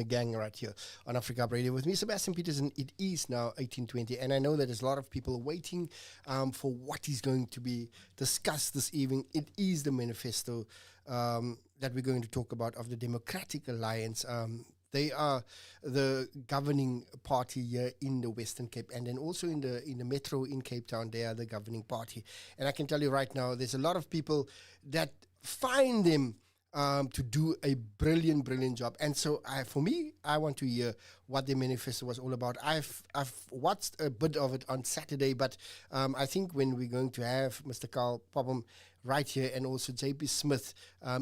The gang right here on Africa Radio with me, Sebastian Petersen. It is now 18:20, and I know that there's a lot of people waiting for what is going to be discussed this evening. It is the manifesto that we're going to talk about of the Democratic Alliance. They are the governing party here in the Western Cape, and then also in the metro in Cape Town, they are the governing party. And I can tell you right now, there's a lot of people that find them to do a brilliant job. And so for me, I want to hear what the manifesto was all about. I've watched a bit of it on Saturday, but I think when we're going to have Mr. Carl Popham right here and also JP Smith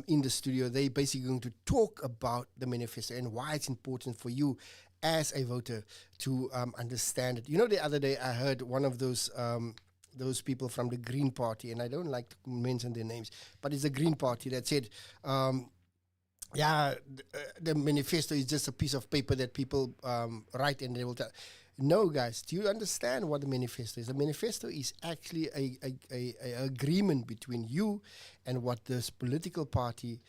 in the studio, they're basically going to talk about the manifesto and why it's important for you as a voter to understand it. You know, the other day I heard one of those people from the Green Party, and I don't like to mention their names, but it's the Green Party that said, the manifesto is just a piece of paper that people write and they will tell. No, guys, do you understand what the manifesto is? The manifesto is actually a agreement between you and what this political party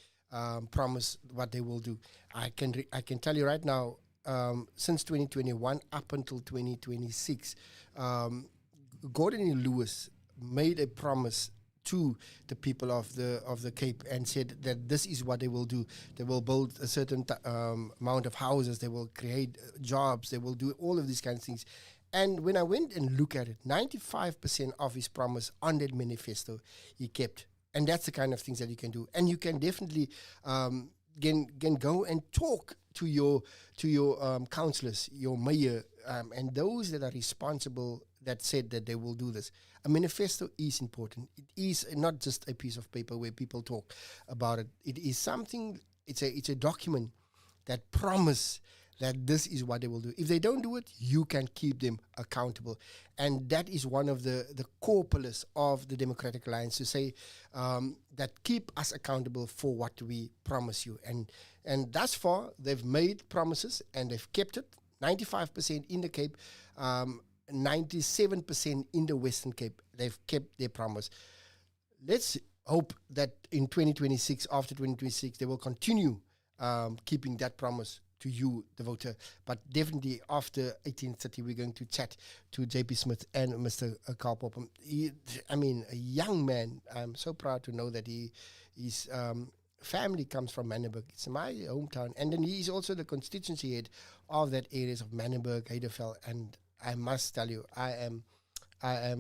promise what they will do. I can tell you right now, since 2021 up until 2026, Gordon and Lewis made a promise to the people of the Cape and said that this is what they will do. They will build a certain amount of houses. They will create jobs. They will do all of these kinds of things. And when I went and looked at it, 95% of his promise on that manifesto he kept. And that's the kind of things that you can do. And you can definitely can go and talk to your councillors, your mayor, and those that are responsible that said that they will do this. A manifesto is important. It is not just a piece of paper where people talk about it. It is something, it's a document that promise that this is what they will do. If they don't do it, you can keep them accountable. And that is one of the core pillars of the Democratic Alliance, to say that keep us accountable for what we promise you. And thus far, they've made promises and they've kept it. 95% in the Cape, 97% in the Western Cape, they've kept their promise. Let's hope that in 2026, after 2026, they will continue keeping that promise to you, the voter. But definitely after 18:30, we're going to chat to JP Smith and Mr. Carl Popham. A young man. I'm so proud to know that his family comes from Manenberg. It's my hometown. And then he is also the constituency head of that areas of Manenberg, Heidelberg, and I must tell you, I am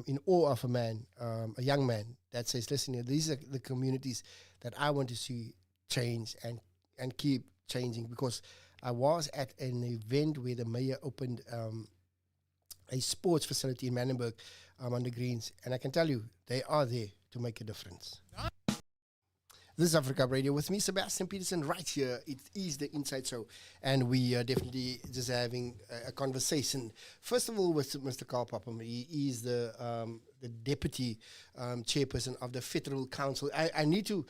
in awe of a young man that says, listen, these are the communities that I want to see change and keep changing. Because I was at an event where the mayor opened a sports facility in Manenberg on the Greens, and I can tell you, they are there to make a difference. This is Africa Radio with me, Sebastian Petersen, right here. It is the Inside Show, and we are definitely just having a conversation. First of all, with Mr. Carl Popham. He is the deputy chairperson of the Federal Council. I need to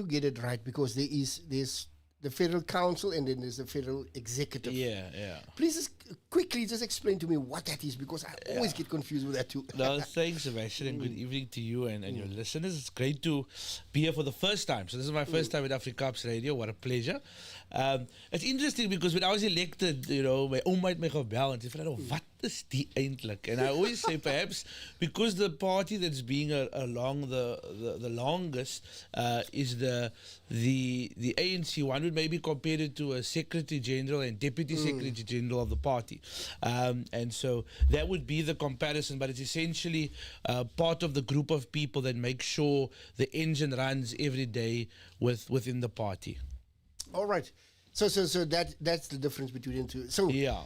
get it right, because there's the Federal Council and then there's the Federal Executive. Yeah. Please just quickly explain to me what that is, because I always get confused with that too. No, thanks, Sebastian, and good evening to you and your listeners. It's great to be here for the first time. So this is my first time at Afrikaans Radio. What a pleasure. It's interesting because when I was elected, my oom het my gebel and said, what is die eindelijk? And I always say, perhaps because the party that's being along the longest is the ANC. One would maybe compare it to a Secretary General and Deputy Secretary General of the party. And so that would be the comparison, but it's essentially part of the group of people that make sure the engine runs every day within the party. All right. So that's the difference between the two. So yeah.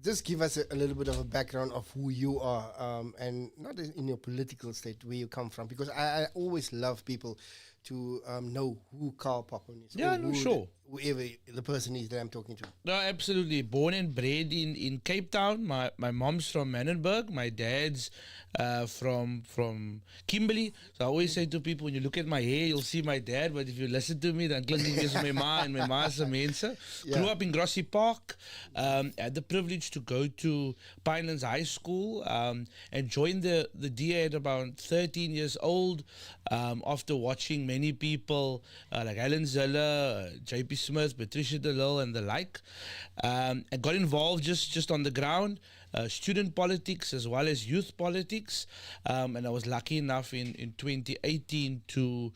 Just give us a little bit of a background of who you are, and not in your political state, where you come from, because I always love people to know who Carl Popham is. Yeah, no, sure. Whoever the person is that I'm talking to. No, absolutely. Born and bred in Cape Town. My mom's from Manenberg. My dad's from Kimberley. So I always say to people, when you look at my hair, you'll see my dad. But if you listen to me, dan klink ek as my ma, and my ma is a mense. Grew up in Grassy Park. Had the privilege to go to Pinelands High School and joined the DA at about 13 years old after watching many people like Alan Zeller, J.P. Smith, Patricia DeLille, and the like. I got involved just on the ground, student politics as well as youth politics, and I was lucky enough in 2018 to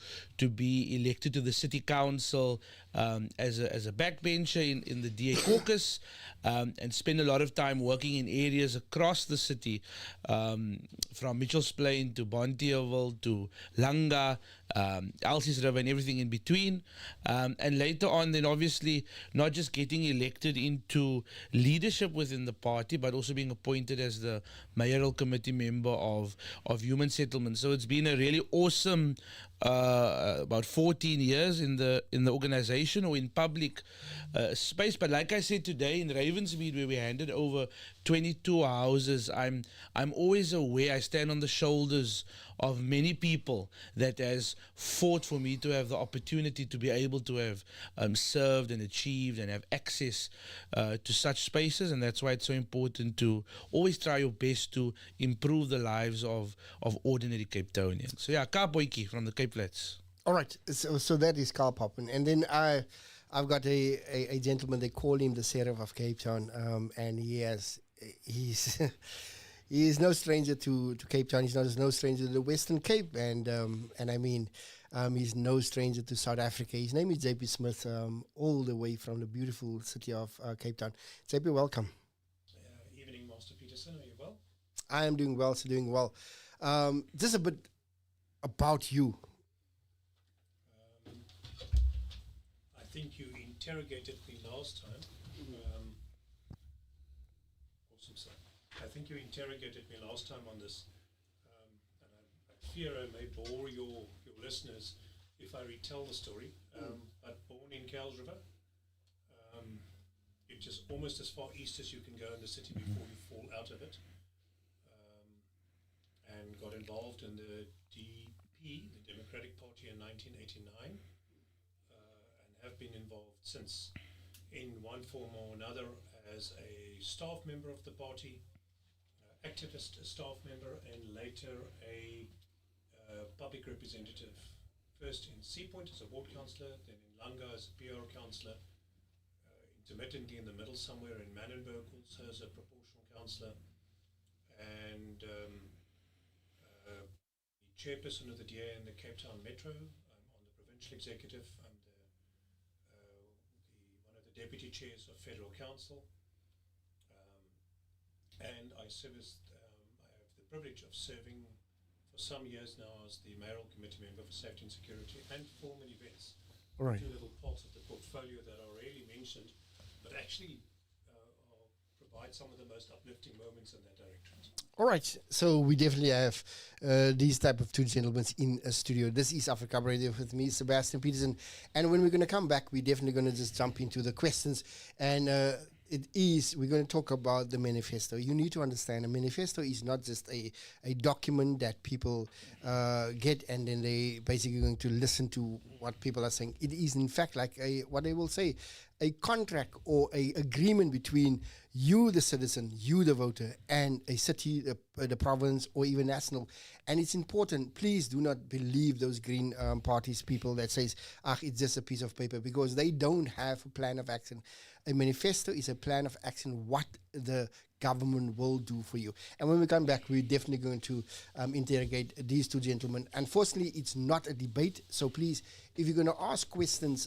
be elected to the city council as a backbencher in the DA caucus, and spend a lot of time working in areas across the city, from Mitchell's Plain to Bontierville to Langa, Elsie's River, and everything in between. And later on, then obviously not just getting elected into leadership within the party, but also being appointed as the mayoral committee member of human settlement. So it's been a really awesome about 14 years in the organization or in public space. But like I said today in Ravensmead, where we handed over 22 houses, I'm always aware I stand on the shoulders of many people that has fought for me to have the opportunity to be able to have served and achieved and have access to such spaces. And that's why it's so important to always try your best to improve the lives of ordinary Cape Townians. So yeah, Ka Boytjie from the Cape Flats. All right, so that is Karl Poppen. And then I've got a gentleman, they call him the Sheriff of Cape Town, and he's he is no stranger to Cape Town. He's no stranger to the Western Cape, and I mean, he's no stranger to South Africa. His name is J.P. Smith, all the way from the beautiful city of Cape Town. J.P., welcome. Evening, Master Petersen. Are you well? I am doing well, so doing well. Just a bit about you. I think you interrogated me last time. Awesome, sir. I think you interrogated me last time on this, and I fear I may bore your listeners if I retell the story. But born in Kells River, it's just almost as far east as you can go in the city before you fall out of it, and got involved in the DP, the Democratic Party, in 1989. Have been involved since in one form or another as a staff member of the party, activist staff member, and later a public representative, first in Seapoint as a ward councillor, then in Langa as a PR councillor, intermittently in the middle somewhere in Manenberg also as a proportional councillor, and the chairperson of the DA in the Cape Town Metro. I'm on the provincial executive. Deputy chairs of Federal Council, and I have the privilege of serving for some years now as the mayoral committee member for safety and security and performing events. All right. Two little parts of the portfolio that are rarely mentioned, but actually provide some of the most uplifting moments in that directorate. All right, so we definitely have these type of two gentlemen in a studio. This is Africa Radio with me, Sebastian Petersen, and when we're going to come back, we're definitely going to just jump into the questions, and we're going to talk about the manifesto. You need to understand a manifesto is not just a document that people get and then they basically going to listen to what people are saying. It is in fact like what they will say, a contract or a agreement between you, the citizen, you, the voter, and a city, the province, or even national. And it's important, please do not believe those Green parties people that says, it's just a piece of paper, because they don't have a plan of action. A manifesto is a plan of action, what the government will do for you. And when we come back, we're definitely going to interrogate these two gentlemen. Unfortunately, it's not a debate, so please, if you're going to ask questions,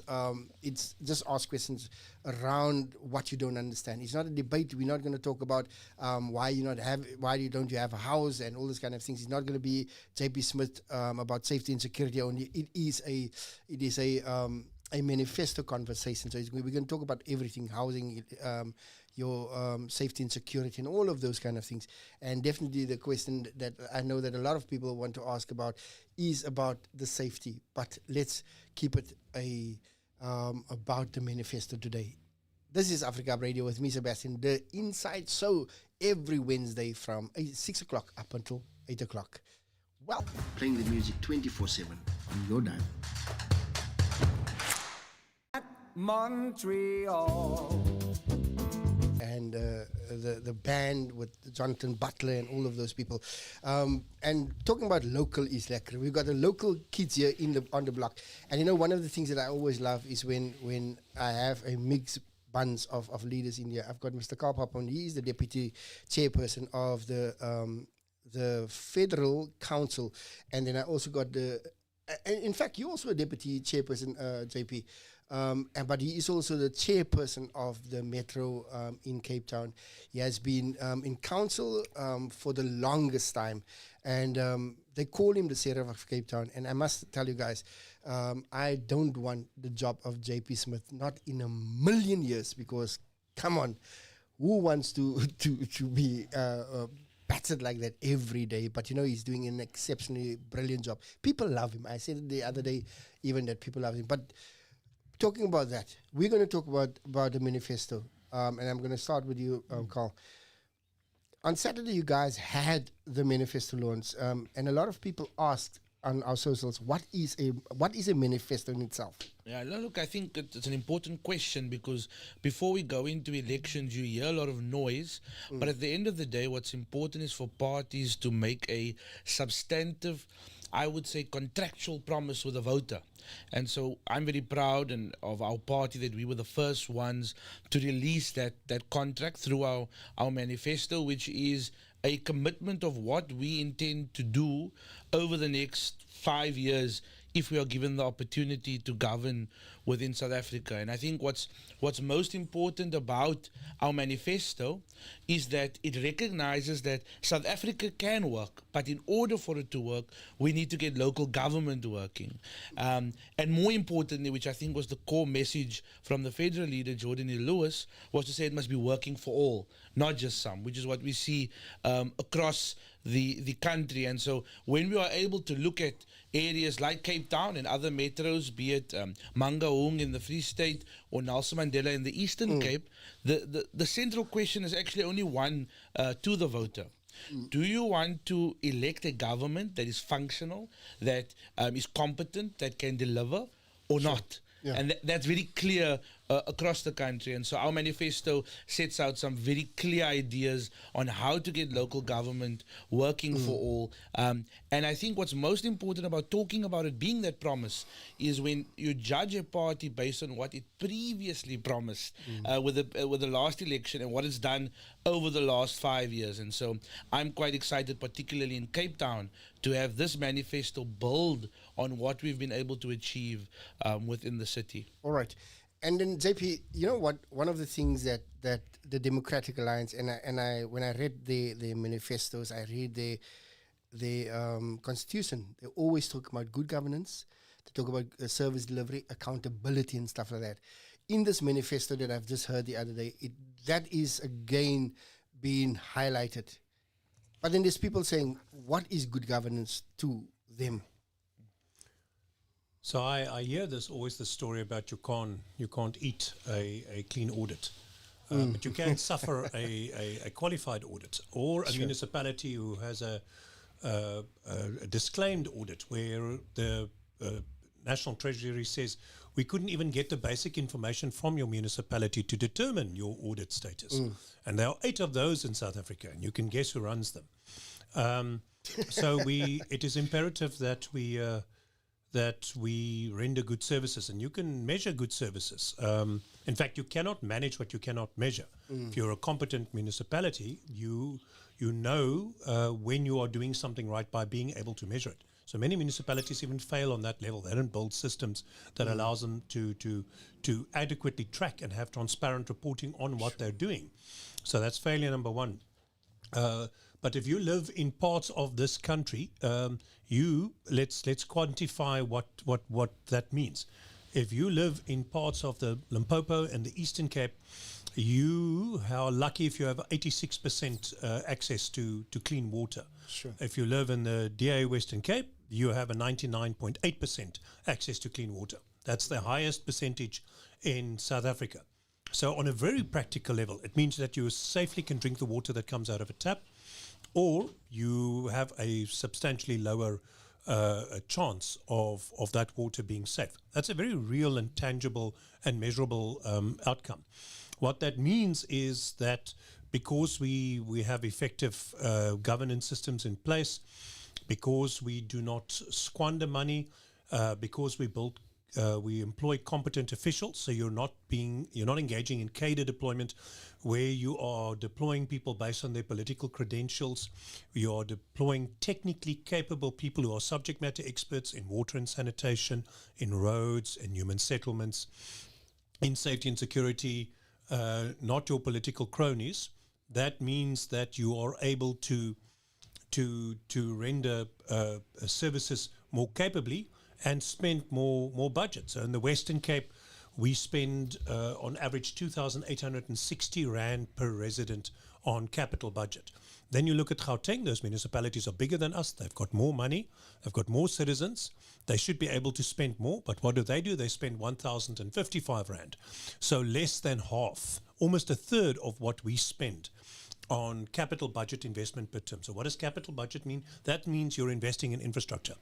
it's just ask questions around what you don't understand. It's not a debate. We're not going to talk about why don't you have a house and all those kind of things. It's not going to be J.P. Smith about safety and security only. It is a manifesto conversation. So we're going to talk about everything: housing, your safety and security, and all of those kind of things. And definitely the question that I know that a lot of people want to ask about is about the safety. But let's keep it about the manifesto today. This is Africa Radio with me, Sebastian, the Inside Show, every Wednesday from 6 o'clock up until 8 o'clock. Well, playing the music 24/7 on your dial. Montreal. And the band with Jonathan Butler and all of those people. And talking about local is lekker. We've got the local kids here on the block. And you know, one of the things that I always love is when I have a mixed bunch of leaders in here. I've got Mr. Karl Papon. He is the deputy chairperson of the Federal Council, and then I also got in fact, you're also a deputy chairperson, JP, but he is also the chairperson of the Metro in Cape Town. He has been in council for the longest time, and they call him the Sheriff of Cape Town. And I must tell you guys, I don't want the job of JP Smith, not in a million years, because come on, who wants to be battered like that every day? But you know, he's doing an exceptionally brilliant job. People love him. I said it the other day even that people love him. But talking about that, we're going to talk about the manifesto, and I'm going to start with you, Karl. On Saturday, you guys had the manifesto launch, and a lot of people asked on our socials, what is a manifesto in itself? Yeah, look, I think it's an important question, because before we go into elections, you hear a lot of noise. But at the end of the day, what's important is for parties to make a substantive, I would say, contractual promise with the voter. And so I'm very proud of our party that we were the first ones to release that contract through our manifesto, which is a commitment of what we intend to do over the next 5 years if we are given the opportunity to govern within South Africa. And I think what's most important about our manifesto is that it recognizes that South Africa can work, but in order for it to work, we need to get local government working. And more importantly, which I think was the core message from the federal leader, Jordan E. Lewis, was to say it must be working for all, not just some, which is what we see across the country. And so when we are able to look at areas like Cape Town and other metros, be it Mangaung in the Free State or Nelson Mandela in the Eastern Cape, the central question is actually only one to the voter. Do you want to elect a government that is functional, that is competent, that can deliver, or not? Yeah. And that's very clear across the country. And so our manifesto sets out some very clear ideas on how to get local government working for all. And I think what's most important about talking about it being that promise is when you judge a party based on what it previously promised with the last election and what it's done over the last 5 years. And so I'm quite excited, particularly in Cape Town, to have this manifesto build on what we've been able to achieve within the city. All right. And then JP, you know what? One of the things that the Democratic Alliance and I when I read the manifestos, I read the constitution. They always talk about good governance. They talk about service delivery, accountability, and stuff like that. In this manifesto that I've just heard the other day, that is again being highlighted. But then there's people saying, what is good governance to them? So I hear always the story about you can't eat a clean audit, but you can suffer a qualified audit, or a municipality who has a disclaimed audit where the National Treasury says we couldn't even get the basic information from your municipality to determine your audit status. And there are 8 of those in South Africa, and you can guess who runs them. So it is imperative that we render good services, and you can measure good services. In fact, you cannot manage what you cannot measure. If you're a competent municipality, you know when you are doing something right by being able to measure it. So many municipalities even fail on that level. They don't build systems that allows them to adequately track and have transparent reporting on what they're doing. So that's failure number 1. But if you live in parts of this country, let's quantify what that means. If you live in parts of the Limpopo and the Eastern Cape, you are lucky if you have 86% access to clean water. Sure. If you live in the DA Western Cape, you have a 99.8% access to clean water. That's the highest percentage in South Africa. So on a very practical level, it means that you safely can drink the water that comes out of a tap, or you have a substantially lower chance of that water being safe. That's a very real and tangible and measurable outcome. What that means is that because we have effective governance systems in place, because we do not squander money, because we employ competent officials. So you're not engaging in cadre deployment, where you are deploying people based on their political credentials. You are deploying technically capable people who are subject matter experts in water and sanitation, in roads, in human settlements, in safety and security, not your political cronies. That means that you are able to render services more capably and spend more budget. So in the Western Cape, we spend on average 2,860 Rand per resident on capital budget. Then you look at Gauteng, those municipalities are bigger than us, they've got more money, they've got more citizens, they should be able to spend more, but what do? They spend 1,055 Rand. So less than half, almost a third of what we spend on capital budget investment per term. So what does capital budget mean? That means you're investing in infrastructure.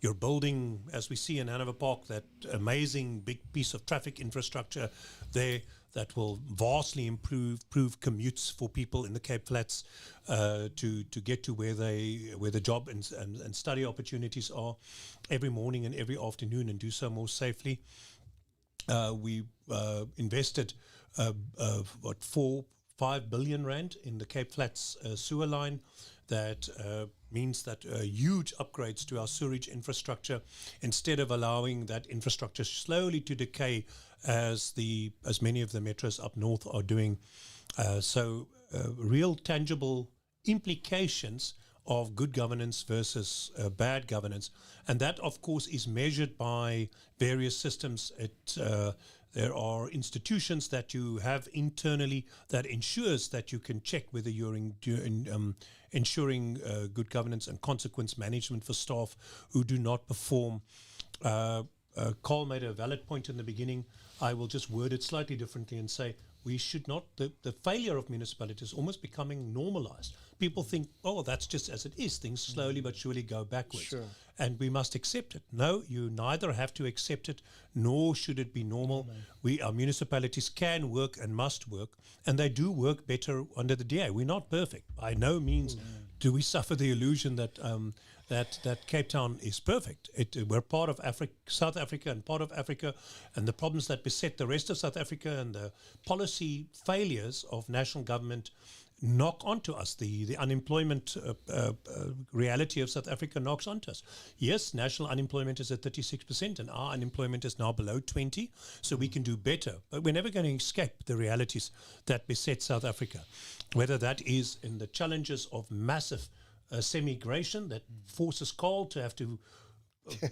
You're building, as we see in Hanover Park, that amazing big piece of traffic infrastructure there that will vastly improve commutes for people in the Cape Flats to get to where the job and study opportunities are every morning and every afternoon, and do so more safely. We invested 5 billion Rand in the Cape Flats sewer line. That means that huge upgrades to our sewerage infrastructure, instead of allowing that infrastructure slowly to decay as many of the metros up north are doing. So real tangible implications of good governance versus bad governance. And that, of course, is measured by various systems. There are institutions that you have internally that ensures that you can check whether you're ensuring good governance and consequence management for staff who do not perform. Carl made a valid point in the beginning. I will just word it slightly differently and say we should not, the failure of municipalities is almost becoming normalized. People think, oh, that's just as it is. Things slowly but surely go backwards. Sure. And we must accept it. No, you neither have to accept it, nor should it be normal. Our municipalities can work and must work, and they do work better under the DA. We're not perfect. By no means do we suffer the illusion that that Cape Town is perfect. We're part of South Africa and part of Africa, and the problems that beset the rest of South Africa and the policy failures of national government knock onto us. The unemployment reality of South Africa knocks onto us. Yes, national unemployment is at 36%, and our unemployment is now below 20%, so we can do better. But we're never going to escape the realities that beset South Africa, whether that is in the challenges of massive semigration that forces coal to have to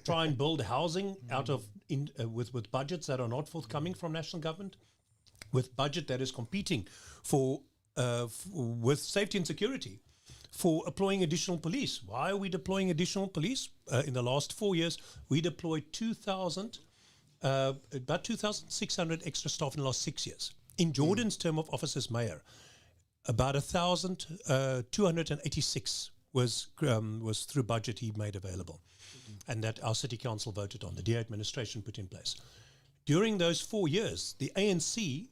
try and build housing out of with budgets that are not forthcoming from national government, with budget that is competing with safety and security, for deploying additional police. Why are we deploying additional police? In the last 4 years, we deployed about 2,600 extra staff in the last 6 years. In Jordan's term of office as mayor, about 1,286 was through budget he made available, and that our city council voted on, the DA administration put in place. During those 4 years, the ANC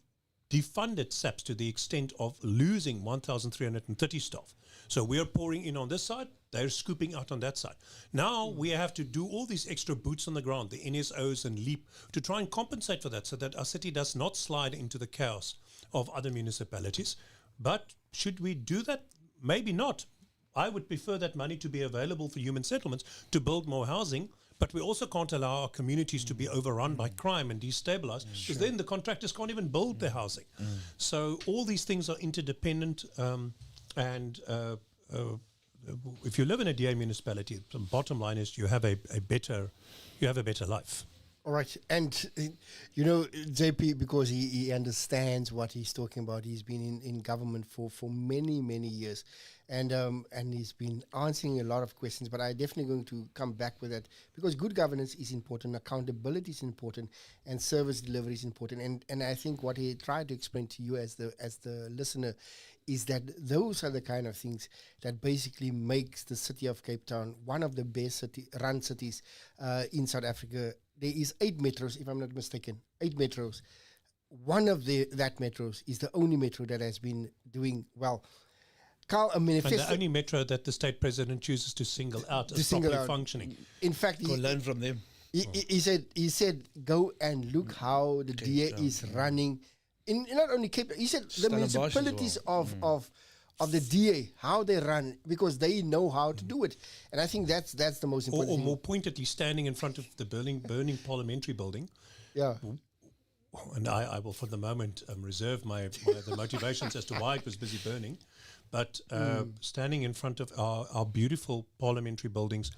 defunded SAPS to the extent of losing 1,330 staff. So we're pouring in on this side, they're scooping out on that side. Now we have to do all these extra boots on the ground, the NSOs and LEAP, to try and compensate for that, so that our city does not slide into the chaos of other municipalities. But should we do that? Maybe not. I would prefer that money to be available for human settlements to build more housing, but we also can't allow our communities to be overrun by crime and destabilized, because then the contractors can't even build their housing. So all these things are interdependent, and if you live in a DA municipality, the bottom line is you have a better life. All right, and JP, because he understands what he's talking about. He's been in government for many years, and he's been answering a lot of questions. But I'm definitely going to come back with that, because good governance is important, accountability is important, and service delivery is important. And I think what he tried to explain to you as the listener is that those are the kind of things that basically makes the city of Cape Town one of the best run cities in South Africa. There is 8 metros, if I'm not mistaken, 8 metros. one of that metros is the only metro that has been doing well. Carl, a And manifesto. the only metro that the state president chooses to single out To as single properly out. functioning. In fact, Go learn from them. he said, go and look how the DA is running. In not only Cape, he said the Stellenbosch as municipalities well. of the DA, how they run, because they know how to do it. And I think that's the most Or, important or thing. more pointedly, standing in front of the burning parliamentary building. Yeah. And I will, for the moment, reserve the motivations as to why it was busy burning. But standing in front of our beautiful parliamentary buildings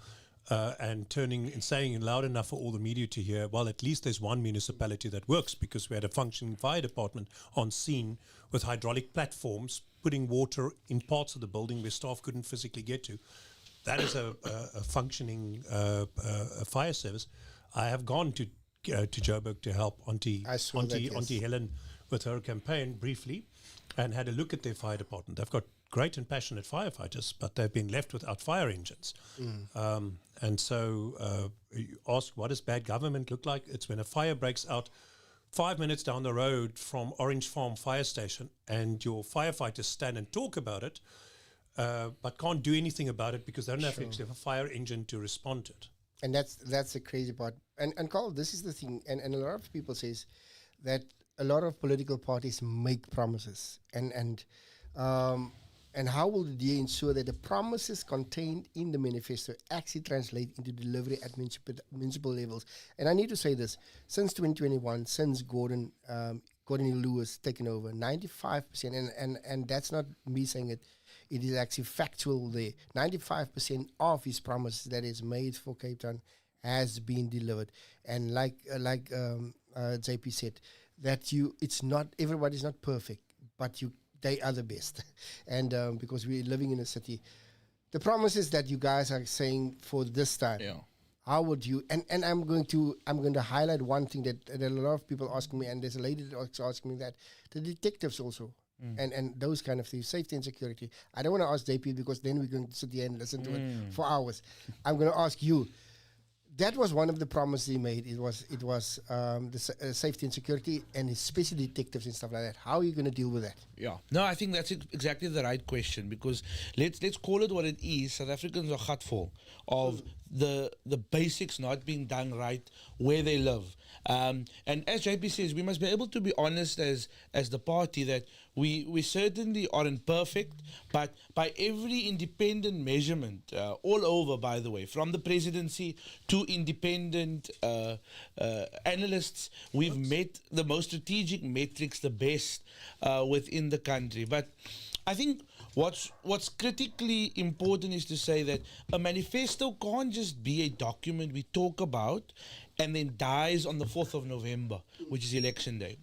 and turning and saying loud enough for all the media to hear, well, at least there's one municipality that works, because we had a functioning fire department on scene with hydraulic platforms putting water in parts of the building where staff couldn't physically get to. That is a functioning fire service. I have gone to Joburg to help Auntie I saw that, yes. Auntie Helen with her campaign briefly, and had a look at their fire department. They've got great and passionate firefighters, but they've been left without fire engines. And so you ask, what does bad government look like? It's when a fire breaks out 5 minutes down the road from Orange Farm Fire Station, and your firefighters stand and talk about it, but can't do anything about it because they don't actually have a fire engine to respond to it. And that's the crazy part. And Carl, this is the thing, and a lot of people says that a lot of political parties make promises, and how will the DA ensure that the promises contained in the manifesto actually translate into delivery at municipal levels? And I need to say this: since 2021, since Gordon Lewis taken over, 95%, and that's not me saying it. It is actually factual there. 95% of his promises that is made for Cape Town has been delivered. And like JP said, that it's not, everybody's not perfect, but they are the best. And because we're living in a city, the promises that you guys are saying for this time, how would you, and I'm going to highlight one thing that a lot of people ask me, and there's a lady that also asked me that, the detectives also, and those kind of things, safety and security. I don't want to ask JP because then we're going to sit here and listen to it for hours. I'm going to ask you. That was one of the promises he made. It was the safety and security, and especially detectives and stuff like that. How are you going to deal with that? Yeah. No, I think that's exactly the right question, because let's call it what it is. South Africans are gutful of the basics not being done right where they live. And as JP says, we must be able to be honest as the party that we certainly aren't perfect, but by every independent measurement, all over, by the way, from the presidency to independent analysts, we've met the most strategic metrics the best within the country. But I think what's critically important is to say that a manifesto can't just be a document we talk about and then dies on the 4th of November, which is election day.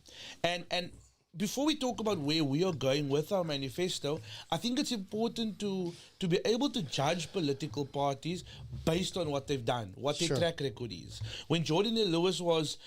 And before we talk about where we are going with our manifesto, I think it's important to be able to judge political parties based on what they've done, what their track record is. When Jordan Lewis was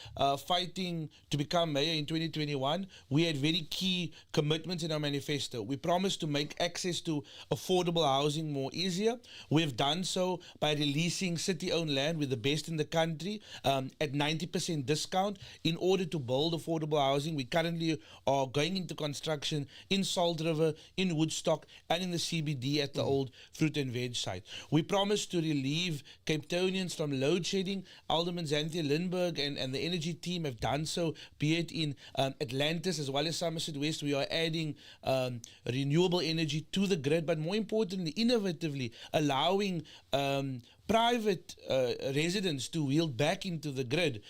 fighting to become mayor in 2021, we had very key commitments in our manifesto. We promised to make access to affordable housing more easier. We've done so by releasing city-owned land with the best in the country at 90% discount in order to build affordable housing. We currently are going into construction in Salt River, in Woodstock, and in the CBD at the old fruit and veg site. We promised to relieve Cape Townians from load shedding. Alderman Xanthia Lindbergh and the energy team have done so, be it in Atlantis as well as Somerset West. We are adding renewable energy to the grid, but more importantly, innovatively allowing private residents to wield back into the grid.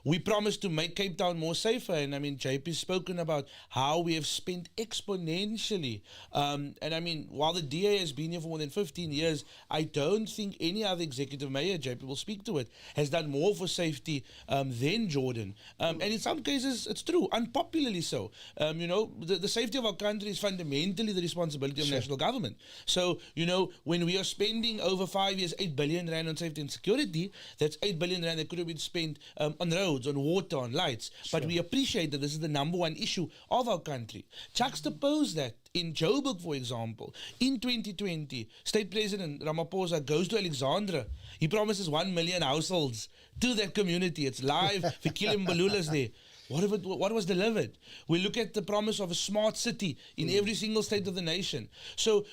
We promised to make Cape Town more safer, and I mean, JP has spoken about how we have spent exponentially. And I mean, while the DA has been here for more than 15 years, I don't think any other executive mayor, JP will speak to it, has done more for safety than Jordan. And in some cases, it's true, unpopularly so. You know, the safety of our country is fundamentally the responsibility of national government. So, you know, when we are spending over 5 years, 8 billion rand on safety and security, that's 8 billion rand that could have been spent on roads, on water, on lights. But we appreciate that this is the number one issue of our country. Juxtapose that in Joburg, for example. In 2020, State President Ramaphosa goes to Alexandra. He promises 1 million households to that community. It's live. Fikile Mbalula's there. what was delivered. We look at the promise of a smart city in every single state of the nation. So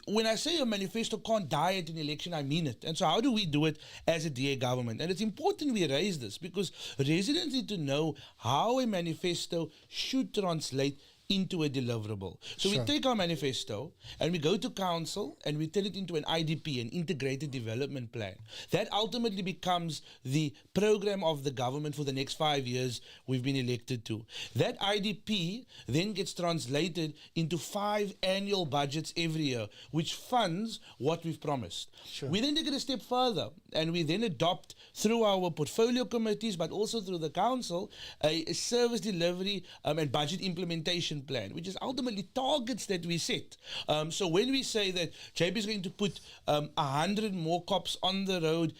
when I say a manifesto can't die at an election, I mean it. And so how do we do it as a DA government? And it's important we raise this because residents need to know how a manifesto should translate into a deliverable. So we take our manifesto and we go to council and we turn it into an IDP, an integrated development plan. That ultimately becomes the program of the government for the next 5 years we've been elected to. That IDP then gets translated into 5 annual budgets every year, which funds what we've promised. We then take it a step further and we then adopt through our portfolio committees, but also through the council, a service delivery and budget implementation plan, which is ultimately targets that we set. So when we say that JP is going to put 100 more cops on the road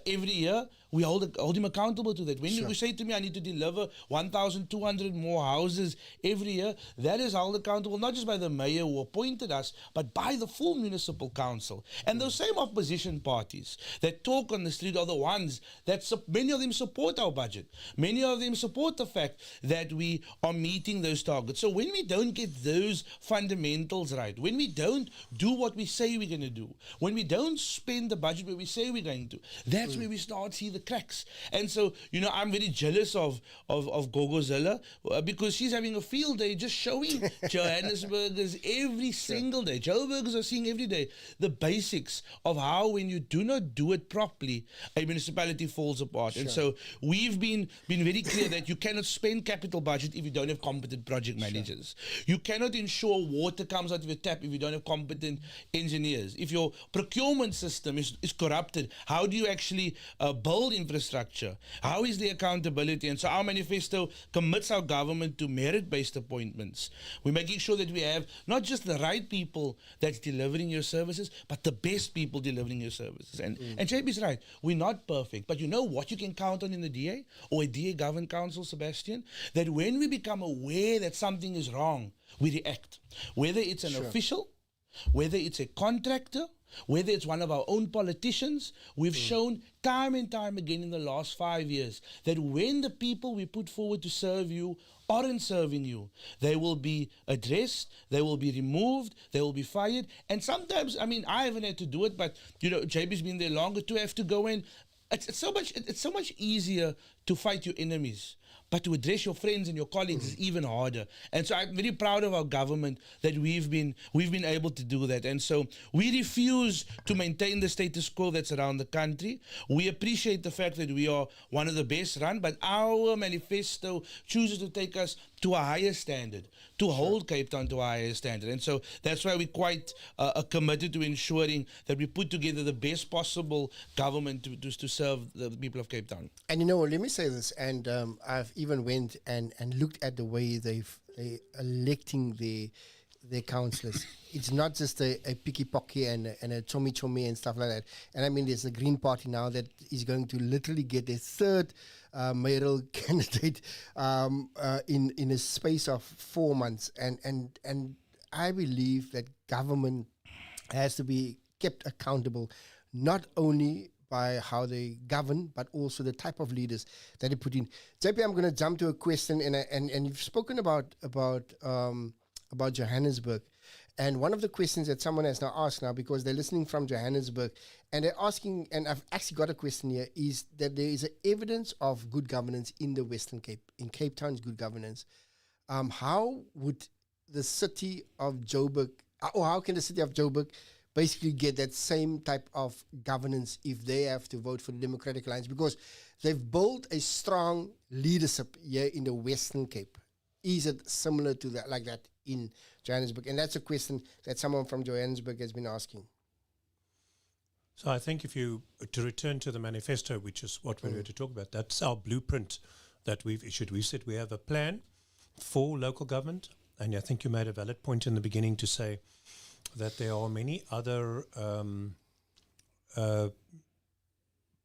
every year, we hold him accountable to that. When you say to me, I need to deliver 1,200 more houses every year, that is held accountable not just by the mayor who appointed us, but by the full municipal council. And those same opposition parties that talk on the street are the ones that many of them support our budget. Many of them support the fact that we are meeting those targets. So when we don't get those fundamentals right, when we don't do what we say we're going to do, when we don't spend the budget where we say we're going to, that's where we start to see the cracks. And so, I'm very jealous of Gogozilla because she's having a field day just showing Johannesburgers every single day. Joburgers are seeing every day the basics of how when you do not do it properly, a municipality falls apart. And so we've been very clear that you cannot spend capital budget if you don't have competent project managers. You cannot ensure water comes out of your tap if you don't have competent engineers. If your procurement system is corrupted, how do you actually build infrastructure? How is the accountability? And so our manifesto commits our government to merit-based appointments. We're making sure that we have not just the right people that's delivering your services, but the best people delivering your services. And JP is right. We're not perfect. But you know what you can count on in the DA or a DA government council, Sebastian? That when we become aware that something is wrong, we react. Whether it's an official, whether it's a contractor, whether it's one of our own politicians, we've shown time and time again in the last 5 years that when the people we put forward to serve you aren't serving you, they will be addressed, they will be removed, they will be fired. And sometimes, I haven't had to do it, but, JB's been there longer to have to go in. It's so much easier to fight your enemies. But to address your friends and your colleagues is even harder. And so I'm very proud of our government that we've been able to do that. And so we refuse to maintain the status quo that's around the country. We appreciate the fact that we are one of the best run, but our manifesto chooses to take us to a higher standard, to hold Cape Town to a higher standard. And so that's why we're quite committed to ensuring that we put together the best possible government to serve the people of Cape Town. And let me say this, and I've even went and looked at the way they electing their councillors. It's not just a picky pocky and a chommy chommy and stuff like that. And there's a Green Party now that is going to literally get a third mayoral candidate in a space of 4 months. And I believe that government has to be kept accountable, not only by how they govern, but also the type of leaders that they put in. JP, I'm going to jump to a question, and you've spoken about Johannesburg. And one of the questions that someone has now asked now, because they're listening from Johannesburg, and they're asking, and I've actually got a question here, is that there is evidence of good governance in the Western Cape, in Cape Town's good governance. How would the city of Joburg, or how can the city of Joburg basically get that same type of governance if they have to vote for the Democratic Alliance? Because they've built a strong leadership here in the Western Cape. Is it similar to that, like that in Johannesburg? And that's a question that someone from Johannesburg has been asking. So I think to return to the manifesto, which is what we're going to talk about, that's our blueprint that we've issued. We said we have a plan for local government, and I think you made a valid point in the beginning to say that there are many other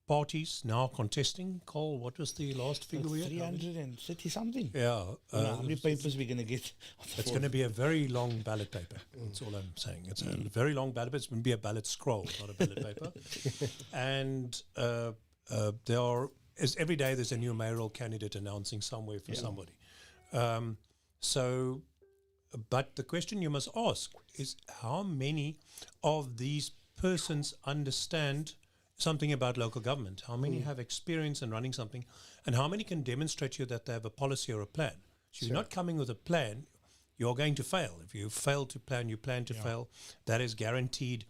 parties now contesting. Cole, what was the last figure we had? 330 something. Yeah. How many papers we're going to get? It's going to be a very long ballot paper. That's all I'm saying. It's a very long ballot paper. It's going to be a ballot scroll, not a ballot paper. And every day there's a new mayoral candidate announcing somewhere for somebody. So, but the question you must ask is how many of these persons understand something about local government? How many have experience in running something? And how many can demonstrate to you that they have a policy or a plan? So if you're not coming with a plan, you're going to fail. If you fail to plan, you plan to fail. That is guaranteed.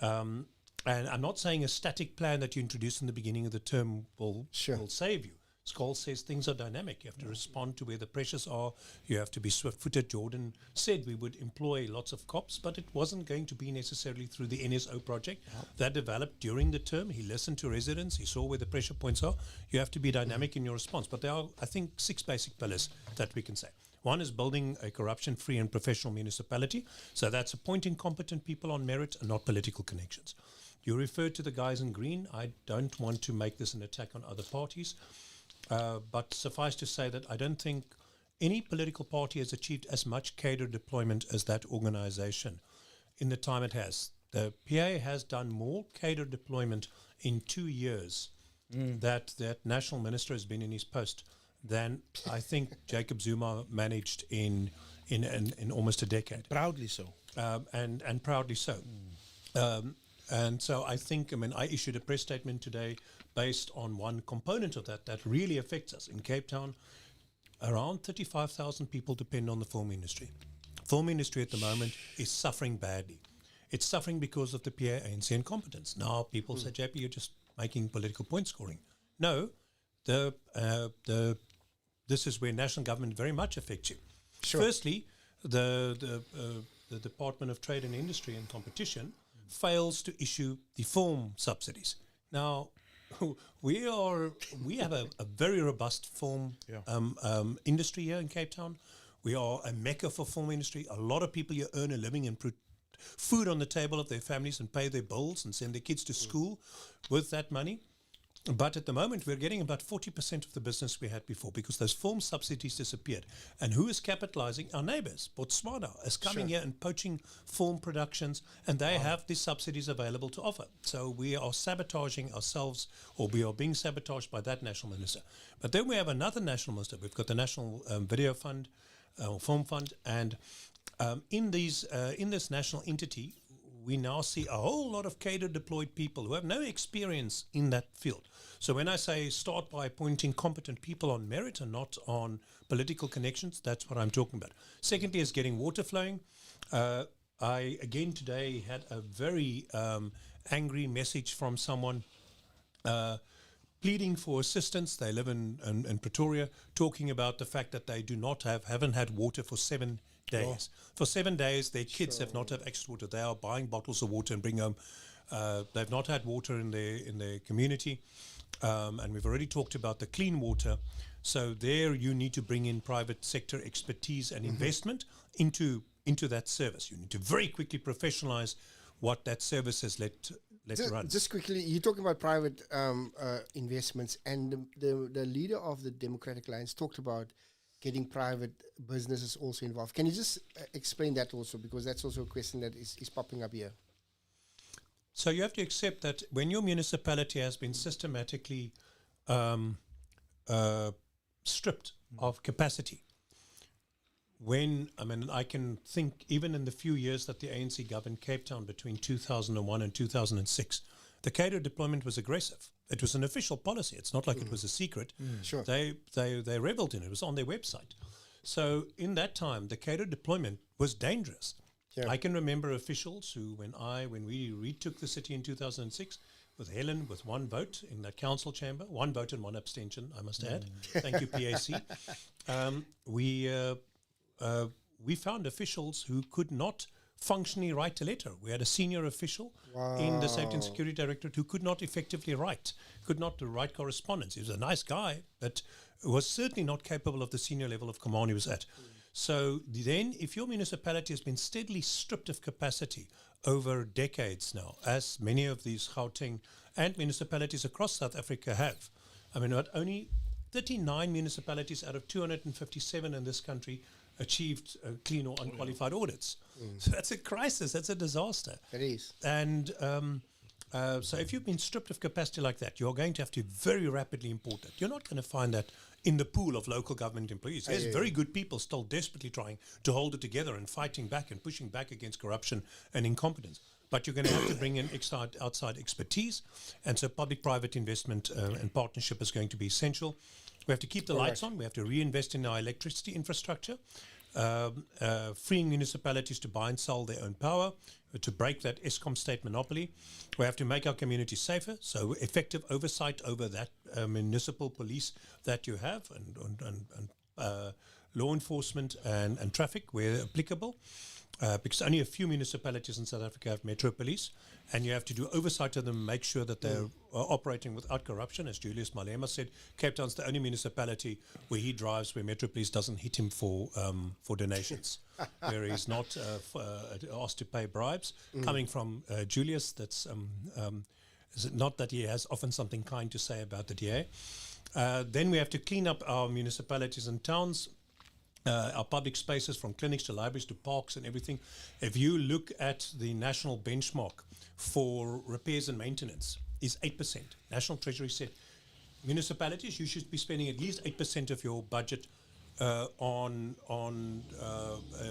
And I'm not saying a static plan that you introduce in the beginning of the term will save you. Scholes says things are dynamic. You have to respond to where the pressures are. You have to be swift-footed. Jordan said we would employ lots of cops, but it wasn't going to be necessarily through the NSO project. That developed during the term. He listened to residents. He saw where the pressure points are. You have to be dynamic in your response. But there are, I think, 6 basic pillars that we can say. One is building a corruption-free and professional municipality. So that's appointing competent people on merit and not political connections. You referred to the guys in green. I don't want to make this an attack on other parties. But suffice to say that I don't think any political party has achieved as much cadre deployment as that organization in the time it has. The PA has done more cadre deployment in 2 years that national minister has been in his post than I think Jacob Zuma managed in almost a decade. Proudly so. And proudly so. And so I think, I issued a press statement today based on one component of that really affects us. In Cape Town, around 35,000 people depend on the film industry. Film industry at the moment is suffering badly. It's suffering because of the PA ANC incompetence. Now people say, JP, you're just making political point scoring. No, this is where national government very much affects you. Sure. Firstly, the Department of Trade and Industry and Competition fails to issue the film subsidies. Now, we have a very robust film industry here in Cape Town. We are a mecca for film industry. A lot of people here earn a living and put food on the table of their families and pay their bills and send their kids to school with that money. But at the moment, we're getting about 40% of the business we had before because those film subsidies disappeared. And who is capitalizing? Our neighbors. Botswana is coming here and poaching film productions, and they have these subsidies available to offer. So we are sabotaging ourselves, or we are being sabotaged by that national minister. But then we have another national minister. We've got the National Video Fund, Film Fund, and in this national entity, we now see a whole lot of cadre deployed people who have no experience in that field. So when I say start by appointing competent people on merit and not on political connections, that's what I'm talking about. Secondly is getting water flowing. I, again, today had a very angry message from someone pleading for assistance. They live in Pretoria, talking about the fact that they haven't had water for 7 days. For 7 days, their kids have not had access to water. They are buying bottles of water and bring home. They've not had water in their community, and we've already talked about the clean water. So there, you need to bring in private sector expertise and investment into that service. You need to very quickly professionalize what that service has let run. Just quickly, you're talking about private investments, and the leader of the Democratic Alliance talked about getting private businesses also involved. Can you just explain that also, because that's also a question that is popping up here. So you have to accept that when your municipality has been systematically stripped of capacity, I can think even in the few years that the ANC governed Cape Town between 2001 and 2006, the cadre deployment was aggressive. It was an official policy. It's not like it was a secret. Sure. They reveled in it. It was on their website. So in that time, the cadre deployment was dangerous. Yeah. I can remember officials who, when we retook the city in 2006, with Helen, with one vote in the council chamber, one vote and one abstention, I must add. Thank you, PAC. We found officials who could not functionally write a letter. We had a senior official in the Safety and Security Directorate who could not effectively write correspondence. He was a nice guy, but was certainly not capable of the senior level of command he was at. So then, if your municipality has been steadily stripped of capacity over decades now, as many of these Gauteng and municipalities across South Africa have, not only 39 municipalities out of 257 in this country achieved clean or unqualified audits. So that's a crisis. That's a disaster. It is. And So if you've been stripped of capacity like that, you're going to have to very rapidly import that. You're not going to find that in the pool of local government employees. There's very good people still desperately trying to hold it together and fighting back and pushing back against corruption and incompetence. But you're going to have to bring in outside expertise. And so public-private investment and partnership is going to be essential. We have to keep the lights on. We have to reinvest in our electricity infrastructure, freeing municipalities to buy and sell their own power, to break that ESCOM state monopoly. We have to make our communities safer, so effective oversight over that municipal police that you have and law enforcement and traffic where applicable. Because only a few municipalities in South Africa have metro police, and you have to do oversight of them, make sure that they're operating without corruption. As Julius Malema said, Cape Town's the only municipality where he drives where metro police doesn't hit him for donations, where he's not asked to pay bribes. Coming from Julius, that's is it not that he has often something kind to say about the DA. Then we have to clean up our municipalities and towns. Our public spaces, from clinics to libraries to parks and everything. If you look at the national benchmark for repairs and maintenance, is 8%. National Treasury said municipalities, you should be spending at least 8% of your budget on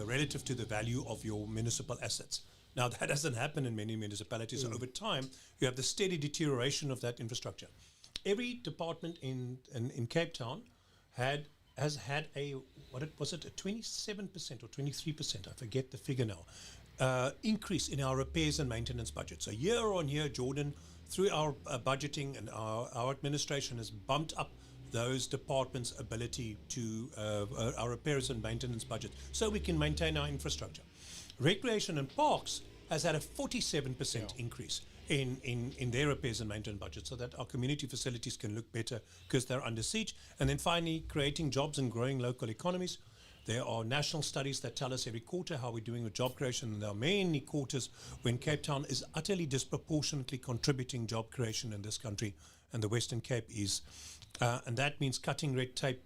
relative to the value of your municipal assets. Now that doesn't happen in many municipalities. So over time, you have the steady deterioration of that infrastructure. Every department in Cape Town has had a 27% or 23%, I forget the figure now, increase in our repairs and maintenance budget. So year on year, Jordan, through our budgeting and our administration has bumped up those departments' ability to our repairs and maintenance budget so we can maintain our infrastructure. Recreation and parks has had a 47% increase in their repairs and maintenance budget, so that our community facilities can look better because they're under siege. And then finally, creating jobs and growing local economies. There are national studies that tell us every quarter how we're doing with job creation, and there are many quarters when Cape Town is utterly disproportionately contributing job creation in this country, and the Western Cape is. And that means cutting red tape,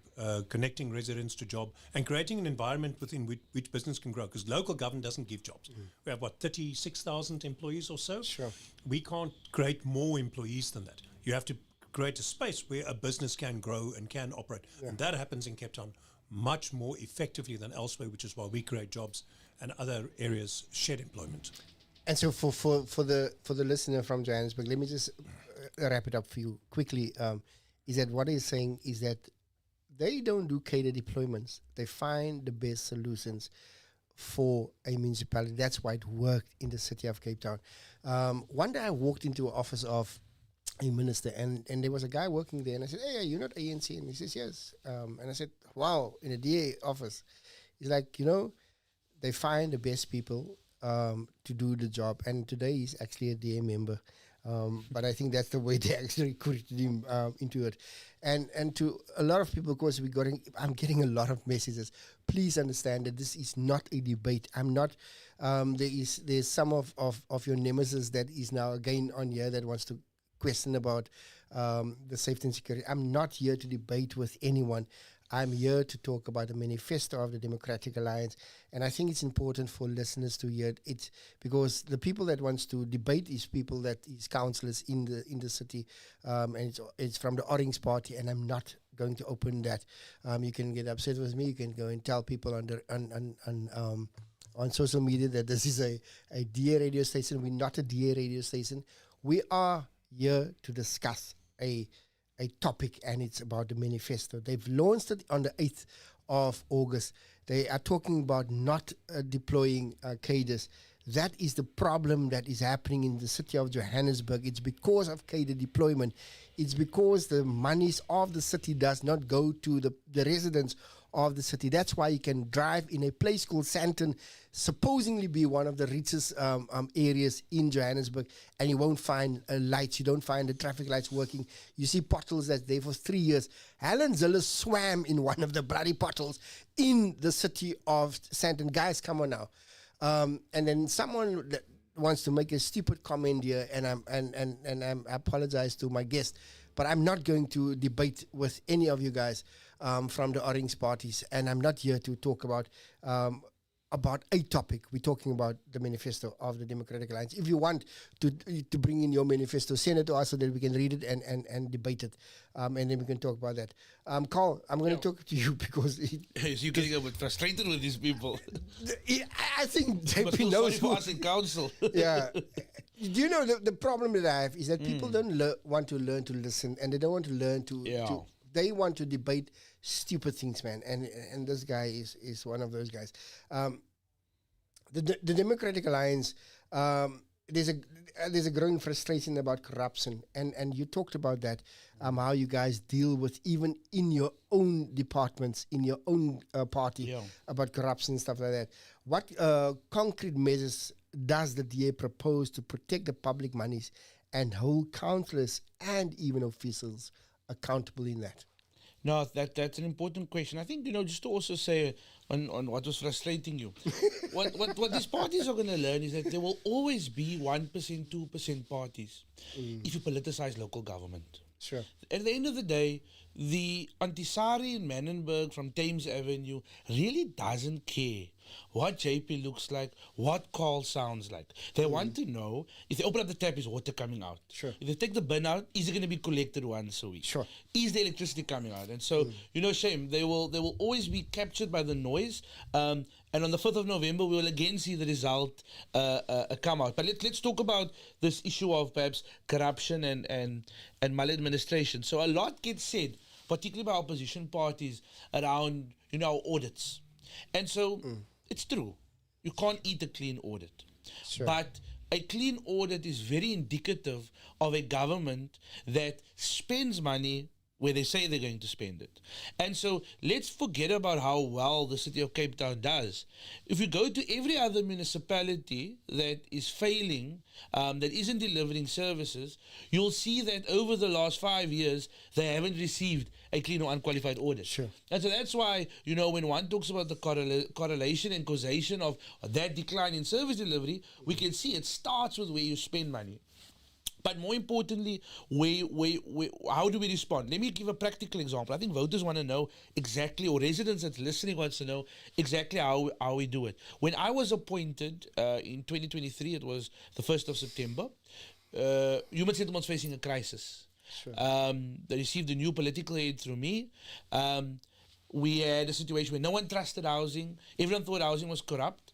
connecting residents to job, and creating an environment within which business can grow, because local government doesn't give jobs. We have, 36,000 employees or so? Sure. We can't create more employees than that. You have to create a space where a business can grow and can operate. And that happens in Cape Town much more effectively than elsewhere, which is why we create jobs and other areas shed employment. And so for the listener from Johannesburg, let me just wrap it up for you quickly. Is that what he's saying is that they don't do cater deployments. They find the best solutions for a municipality. That's why it worked in the city of Cape Town. One day I walked into an office of a minister, and there was a guy working there, and I said, "Hey, you're not ANC?" And he says, "Yes." And I said, "Wow, in a DA office." He's like, they find the best people to do the job. And today he's actually a DA member. But I think that's the way they actually recruited him into it. And to a lot of people, of course, I'm getting a lot of messages. Please understand that this is not a debate. I'm not. There's some of your nemesis that is now again on here that wants to question about the safety and security. I'm not here to debate with anyone. I'm here to talk about the manifesto of the Democratic Alliance, and I think it's important for listeners to hear it, because the people that wants to debate is people that is councillors in the city, and it's from the Orange Party, and I'm not going to open that. You can get upset with me. You can go and tell people on social media that this is a DA radio station. We're not a DA radio station. We are here to discuss a topic, and it's about the manifesto. They've launched it on the 8th of August. They are talking about not deploying cadres. That is the problem that is happening in the city of Johannesburg. It's because of cadre deployment. It's because the monies of the city does not go to the residents of the city. That's why you can drive in a place called Sandton, supposedly be one of the richest areas in Johannesburg, and you won't find lights. You don't find the traffic lights working. You see potholes that's there for 3 years. Helen Ziller swam in one of the bloody potholes in the city of Sandton. Guys, come on now. And then someone that wants to make a stupid comment here, and I apologize to my guest, but I'm not going to debate with any of you guys from the Orange parties, and I'm not here to talk about about a topic. We're talking about the manifesto of the Democratic Alliance. If you want to bring in your manifesto, send it to us so that we can read it and debate it, and then we can talk about that. Carl, I'm going to talk to you because You're getting a bit frustrated with these people. I think But JP feel knows sorry for us in council. yeah. Do you know the problem that I have is that people don't want to learn to listen, and they don't want to learn to they want to debate stupid things, man. And this guy is one of those guys. The Democratic Alliance, there's a growing frustration about corruption, and you talked about that, how you guys deal with even in your own departments, in your own party, about corruption and stuff like that. What concrete measures does the DA propose to protect the public monies and hold councillors and even officials accountable in that? No, that's an important question. I think, just to also say on what was frustrating you, what these parties are going to learn is that there will always be 1%, 2% parties if you politicize local government. Sure. At the end of the day, the Antisari in Manenberg from Thames Avenue really doesn't care what JP looks like, what Carl sounds like. They want to know if they open up the tap, is water coming out? Sure. If they take the bin out, is it going to be collected once a week? Sure. Is the electricity coming out? And so, shame, they will always be captured by the noise. And on the 5th of November, we will again see the result come out. But let's talk about this issue of perhaps corruption and maladministration. So a lot gets said, particularly by opposition parties, around audits. And so it's true. You can't eat a clean audit. Sure. But a clean audit is very indicative of a government that spends money where they say they're going to spend it. And so let's forget about how well the city of Cape Town does. If you go to every other municipality that is failing, that isn't delivering services, you'll see that over the last 5 years, they haven't received a clean or unqualified audit. Sure. And so that's why, when one talks about the correlation and causation of that decline in service delivery, we can see it starts with where you spend money. But more importantly, how do we respond? Let me give a practical example. I think voters want to know exactly, or residents that's listening wants to know exactly how we do it. When I was appointed in 2023, it was the 1st of September, human settlements facing a crisis. Sure. They received a new political aid through me. We had a situation where no one trusted housing. Everyone thought housing was corrupt.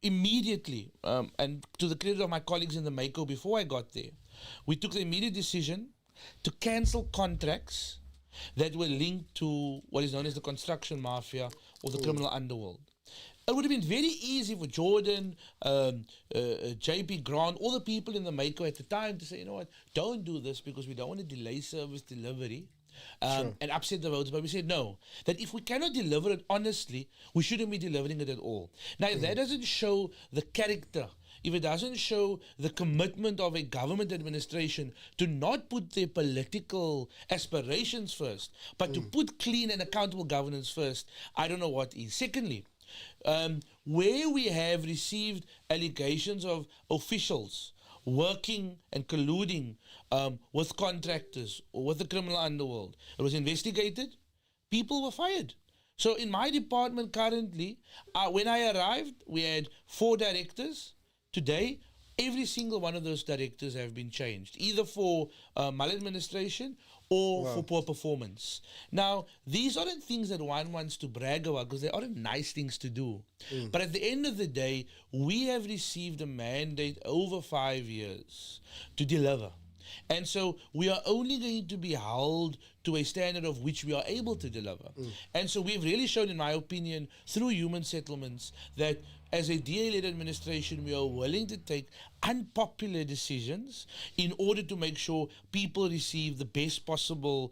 Immediately, and to the credit of my colleagues in the Mako before I got there, we took the immediate decision to cancel contracts that were linked to what is known as the construction mafia or the criminal underworld. It would have been very easy for Jordan, JP Grant, all the people in the Mako at the time to say, don't do this because we don't want to delay service delivery. And upset the voters, but we said no, that if we cannot deliver it honestly, we shouldn't be delivering it at all. Now, if that doesn't show the character, if it doesn't show the commitment of a government administration to not put their political aspirations first, but to put clean and accountable governance first, I don't know what is. Secondly, where we have received allegations of officials working and colluding with contractors or with the criminal underworld, it was investigated, people were fired. So in my department currently, when I arrived, we had 4 directors. Today, every single one of those directors have been changed, either for maladministration or for poor performance. Now, these aren't things that one wants to brag about because they aren't nice things to do. But at the end of the day, we have received a mandate over 5 years to deliver. And so we are only going to be held to a standard of which we are able to deliver. And so we've really shown, in my opinion, through human settlements, that as a DA-led administration, we are willing to take unpopular decisions in order to make sure people receive the best possible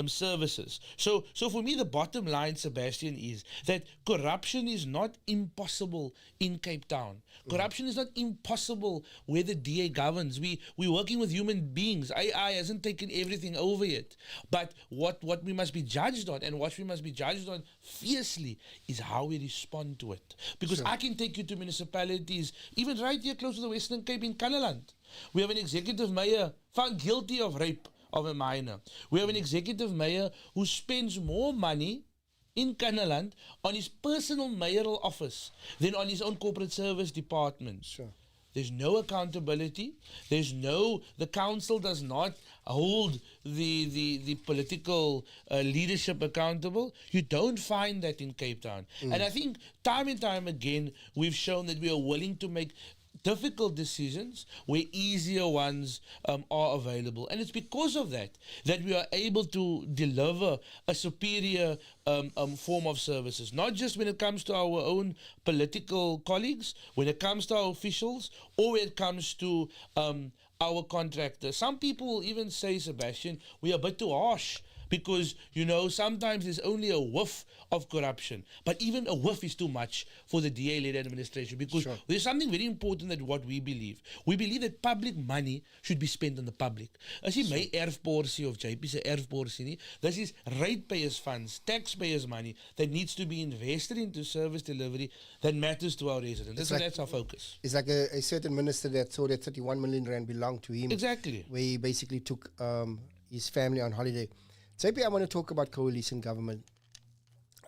services. So for me, the bottom line, Sebastian, is that corruption is not impossible in Cape Town. Corruption is not impossible where the DA governs. We're working with human beings. AI hasn't taken everything over yet. But what we must be judged on, and what we must be judged on fiercely, is how we respond to it. Because I can take you to municipalities, even right here close to the Western Cape in Kannaland. We have an executive mayor found guilty of rape of a minor. We have an executive mayor who spends more money in Kanaland on his personal mayoral office than on his own corporate service department. Sure. There's no accountability. The council does not hold the political leadership accountable. You don't find that in Cape Town. And I think time and time again, we've shown that we are willing to make difficult decisions where easier ones are available. And it's because of that we are able to deliver a superior form of services, not just when it comes to our own political colleagues, when it comes to our officials, or when it comes to our contractors. Some people even say, Sebastian, we are a bit too harsh. Because, sometimes there's only a whiff of corruption. But even a whiff is too much for the DA-led administration. Because there's something very important that what we believe. We believe that public money should be spent on the public. As jy my erfporsie of JP se erfporsie nie, this is ratepayers' funds, taxpayers' money that needs to be invested into service delivery that matters to our residents. That's our focus. It's like a certain minister that saw that 31 million rand belonged to him. Exactly. Where he basically took his family on holiday. JP, I want to talk about coalition government.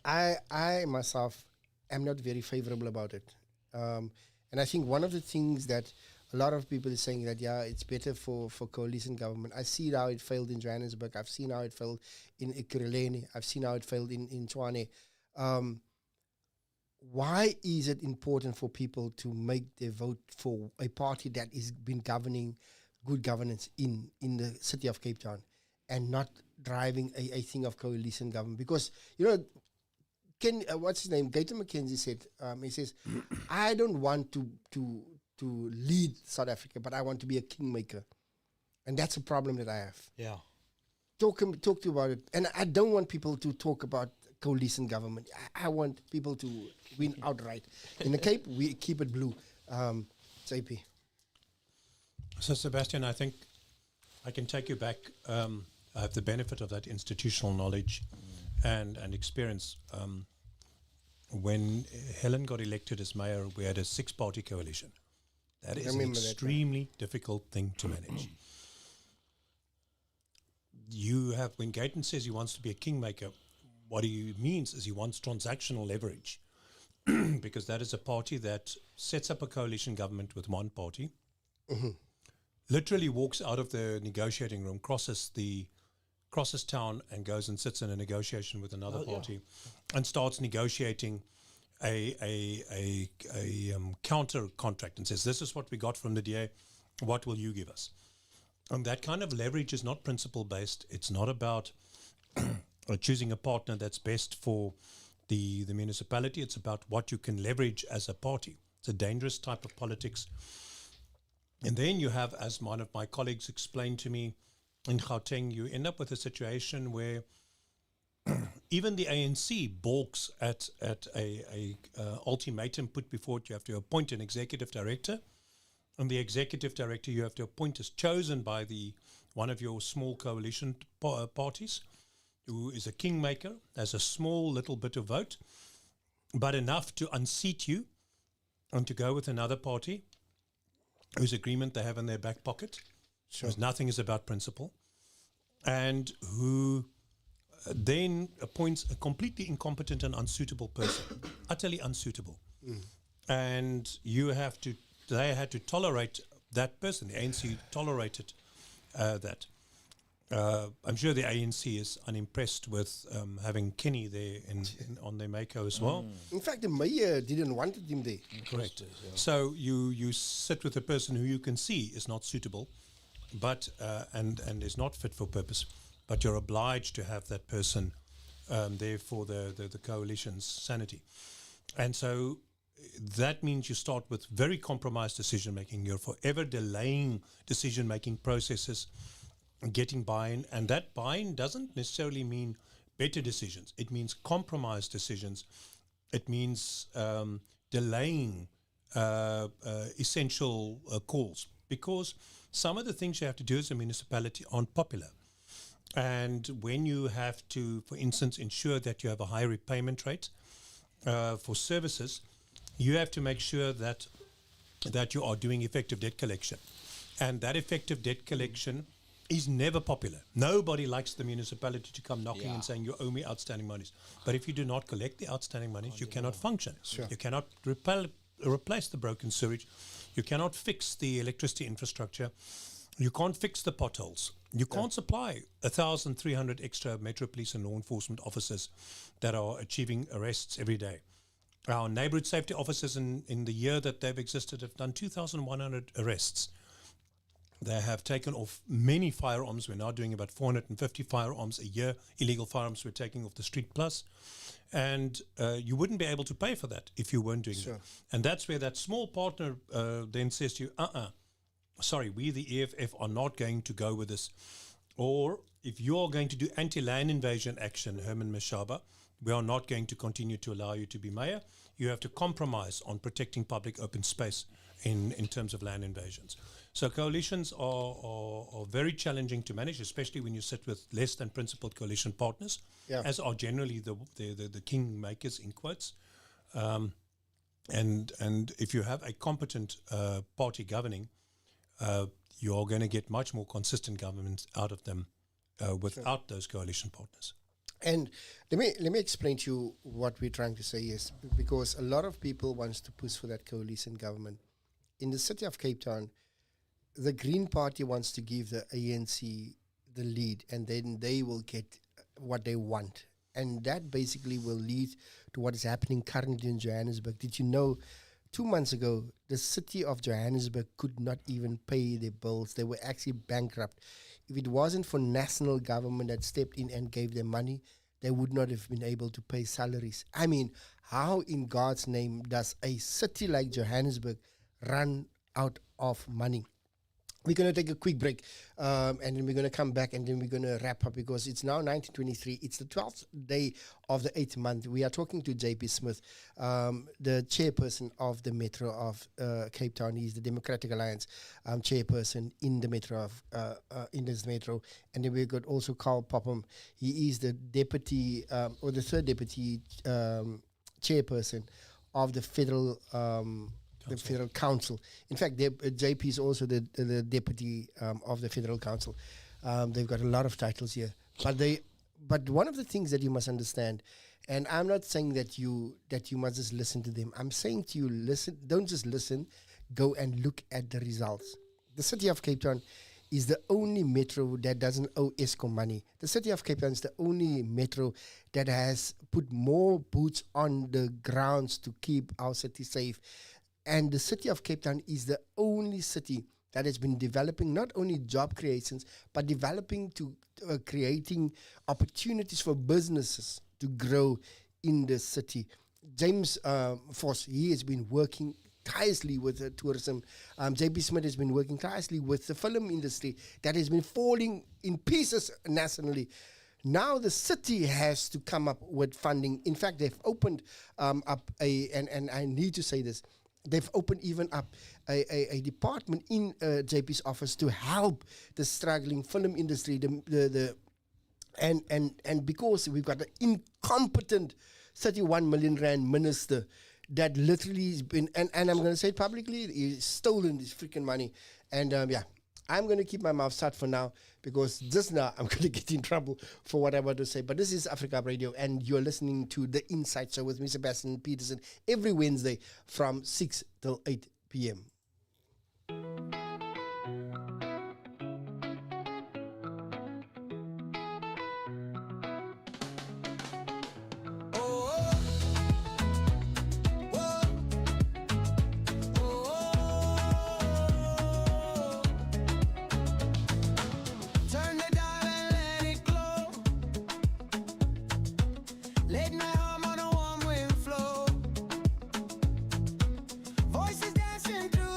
I myself am not very favorable about it. And I think one of the things that a lot of people are saying that, it's better for coalition government. I see how it failed in Johannesburg. I've seen how it failed in Ekurhuleni. I've seen how it failed in Tshwane. Why is it important for people to make their vote for a party that has been governing good governance in the city of Cape Town and not driving a thing of coalition government? Because, what's his name? Gator McKenzie said, he says, I don't want to lead South Africa, but I want to be a kingmaker. And that's a problem that I have. Yeah. Talk to you about it. And I don't want people to talk about coalition government. I want people to win outright. In the Cape, we keep it blue. JP. So, Sebastian, I think I can take you back. I have the benefit of that institutional knowledge and experience. When Helen got elected as mayor, we had a 6-party coalition. That is an extremely difficult thing to manage. When Gayton says he wants to be a kingmaker, what he means is he wants transactional leverage, because that is a party that sets up a coalition government with one party, literally walks out of the negotiating room, crosses town and goes and sits in a negotiation with another party and starts negotiating a counter contract and says, this is what we got from the DA, what will you give us? And that kind of leverage is not principle based. It's not about choosing a partner that's best for the municipality. It's about what you can leverage as a party. It's a dangerous type of politics. And then you have, as one of my colleagues explained to me, in Gauteng, you end up with a situation where even the ANC balks at a ultimatum put before it. You have to appoint an executive director, and the executive director you have to appoint is chosen by one of your small coalition parties, who is a kingmaker, has a small little bit of vote, but enough to unseat you and to go with another party whose agreement they have in their back pocket. Sure. Because nothing is about principle, and who then appoints a completely incompetent and unsuitable person, utterly unsuitable. And they had to tolerate that person. The ANC tolerated that. I'm sure the ANC is unimpressed with having Kenny there on their Mako as well. In fact, the mayor didn't want him there. Correct. So you sit with a person who you can see is not suitable, but and is not fit for purpose, but you're obliged to have that person there for the coalition's sanity. And so that means you start with very compromised decision making. You're forever delaying decision making processes, getting buy-in, and that buy-in doesn't necessarily mean better decisions. It means compromised decisions. It means delaying essential calls, because some of the things you have to do as a municipality aren't popular. And when you have to, for instance, ensure that you have a high repayment rate for services, you have to make sure that you are doing effective debt collection. And that effective debt collection is never popular. Nobody likes the municipality to come knocking and saying, you owe me outstanding monies. But if you do not collect the outstanding monies, you cannot function. Sure. You cannot replace the broken sewage. You cannot fix the electricity infrastructure. You can't fix the potholes. You can't supply 1,300 extra Metro Police and law enforcement officers that are achieving arrests every day. Our neighborhood safety officers in the year that they've existed have done 2,100 arrests. They have taken off many firearms. We're now doing about 450 firearms a year. Illegal firearms we're taking off the street plus. And you wouldn't be able to pay for that if you weren't doing that. And that's where that small partner then says to you, sorry, we the EFF are not going to go with this. Or if you're going to do anti-land invasion action, Herman Mashaba, we are not going to continue to allow you to be mayor. You have to compromise on protecting public open space in terms of land invasions. So coalitions are very challenging to manage, especially when you sit with less than principled coalition partners, as are generally the king makers in quotes. And if you have a competent party governing, you are going to get much more consistent governments out of them without those coalition partners. And let me explain to you what we're trying to say is because a lot of people wants to push for that coalition government. In the city of Cape Town, the Green Party wants to give the ANC the lead, and then they will get what they want. And that basically will lead to what is happening currently in Johannesburg. Did you know 2 months ago, the city of Johannesburg could not even pay their bills. They were actually bankrupt. If it wasn't for national government that stepped in and gave them money, they would not have been able to pay salaries. I mean, how in God's name does a city like Johannesburg run out of money? We're going to take a quick break, and then we're going to come back, and then we're going to wrap up because it's now 1923. It's the 12th day of the 8th month. We are talking to JP Smith, the chairperson of the Metro of Cape Town. He's the Democratic Alliance chairperson in the Metro of in this Metro. And then we've got also Carl Popham. He is the deputy or the third deputy chairperson of the federal. The Federal Council. In fact, JP is also the deputy of the Federal Council. They've got a lot of titles here. But one of the things that you must understand, and I'm not saying that you must just listen to them. I'm saying to you, listen. Don't just listen. Go and look at the results. The city of Cape Town is the only metro that doesn't owe Eskom money. The city of Cape Town is the only metro that has put more boots on the grounds to keep our city safe. And the city of Cape Town is the only city that has been developing not only job creations, but developing to creating opportunities for businesses to grow in the city. James Foss, he has been working tirelessly with tourism. JP Smith has been working tirelessly with the film industry that has been falling in pieces nationally. Now the city has to come up with funding. In fact, they've opened up and I need to say this, they've opened even up a department in JP's office to help the struggling film industry. And because we've got an incompetent 31 million rand minister that literally has been, and I'm going to say it publicly, he's stolen this freaking money. And I'm going to keep my mouth shut for now because just now I'm going to get in trouble for what I want to say. But this is Africa Radio, and you're listening to The Insight Show with me, Sebastian Petersen, every Wednesday from 6 till 8 p.m. Voices dancing through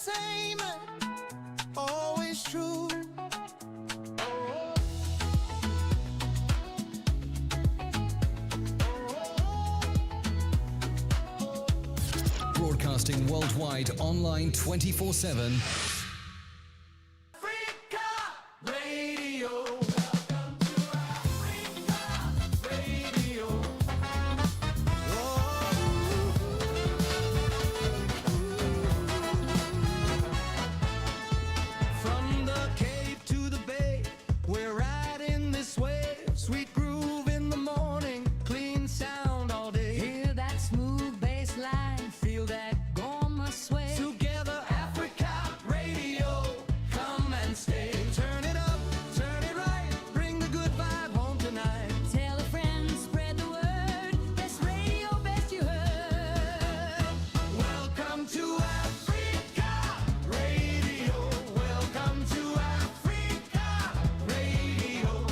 entertainment, always true. Broadcasting worldwide, online 24/7. From the Cape to the Bay, we're riding this wave. Sweet groove in the morning, clean sound all day. Hear that smooth bass line, feel that goma sway. Together, Africa Radio, come and stay. Turn it up, turn it right, bring the good vibe home tonight. Tell a friend, spread the word. Best radio, best you heard. Welcome to Africa Radio. Welcome to Africa Radio.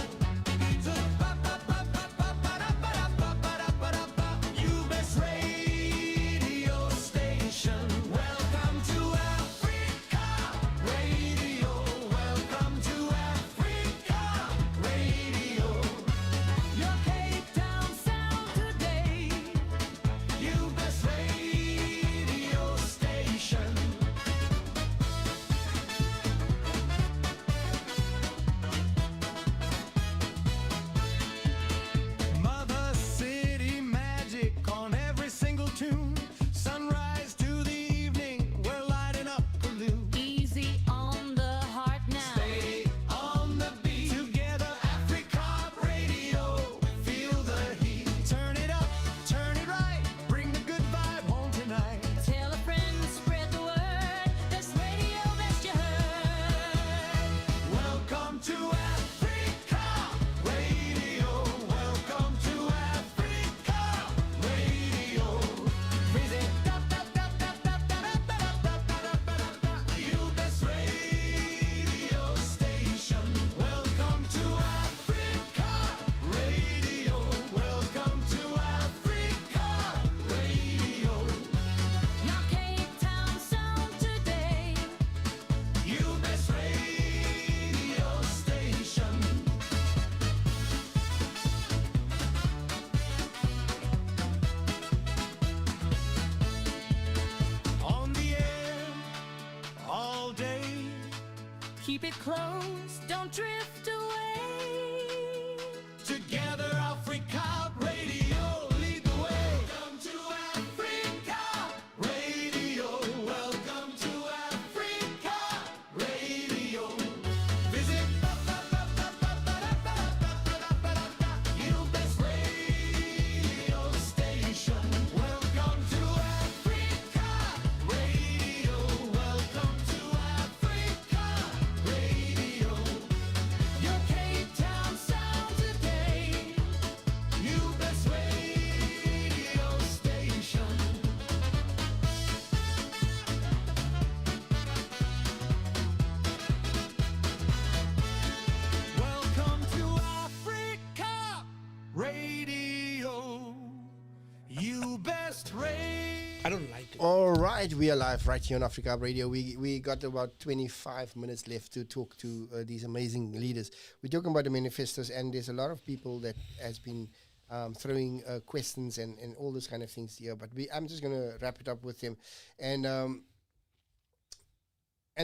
You best radio station. Welcome to Africa Radio. Welcome to Africa Radio. Your Cape Town sound today. You best radio station. Mother City magic on every single tune. Sunrise to the evening, we're lighting up the loop. Easy on the heart now. Stay on the beat. Together, Africa Radio. Feel the heat. Turn it up, turn it right. Bring the good vibe home tonight. Tell a friend, spread the word. Best radio, best you heard. Welcome to Africa Radio. Welcome to Africa Radio. Visit you best radio station. Welcome to Africa Radio. Welcome to Africa Radio. Your Cape Town sound today. You best radio station. On the air all day. Keep it close, don't drift away. Together, Africa Radio, lead the way. Welcome to Africa Radio. Welcome to Africa Radio. Visit you best radio station. Welcome to Africa Radio. Welcome to Africa Radio. Your Cape Town sound today. You best radio station. Welcome to Africa Radio. You best radio. I don't like it. All right, we are live right here on Africa Radio. We got about 25 minutes left to talk to these amazing leaders. We're talking about the manifestos, and there's a lot of people that has been throwing questions and all those kind of things here. But I'm just going to wrap it up with them. And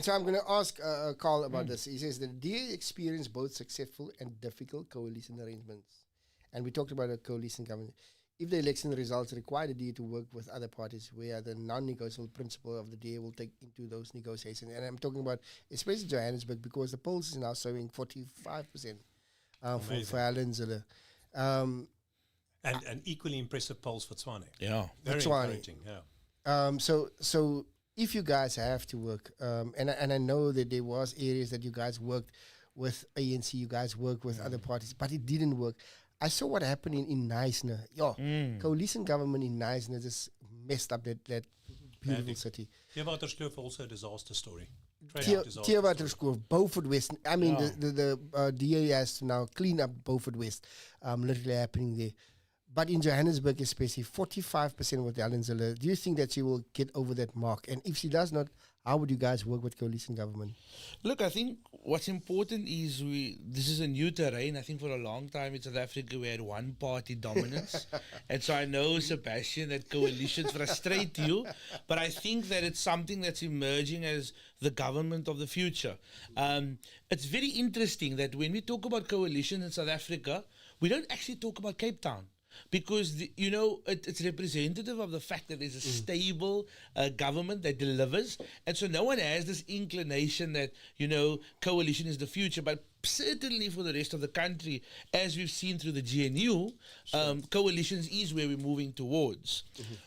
so I'm going to ask Carl about this. He says that, do you experience both successful and difficult coalition arrangements? And we talked about a coalition government. If the election results require the DA to work with other parties, where the non-negotiable principle of the DA will take into those negotiations. And I'm talking about especially Johannesburg, because the polls is now showing 45% for Alan Zille. And equally impressive polls for Tswane. Yeah. Very Tswane. encouraging, yeah. So if you guys have to work, and I know that there was areas that you guys worked with ANC, you guys worked with other parties, but it didn't work. I saw what happened in Neisner. Coalition government in Neisner just messed up that beautiful city. Theewaterskloof also a disaster story. Disaster story. Theewaterskloof, Beaufort West. I mean, the DA has to now clean up Beaufort West. Literally happening there. But in Johannesburg especially, 45% with Helen Zille. Do you think that she will get over that mark? And if she does not, how would you guys work with coalition government? Look, I think what's important is this is a new terrain. I think for a long time in South Africa we had one party dominance. And so I know, Sebastian, that coalitions frustrate you, but I think that it's something that's emerging as the government of the future. It's very interesting that when we talk about coalitions in South Africa, we don't actually talk about Cape Town. Because, it's representative of the fact that there's a stable government that delivers. And so no one has this inclination that, coalition is the future. But certainly for the rest of the country, as we've seen through the GNU, coalitions is where we're moving towards.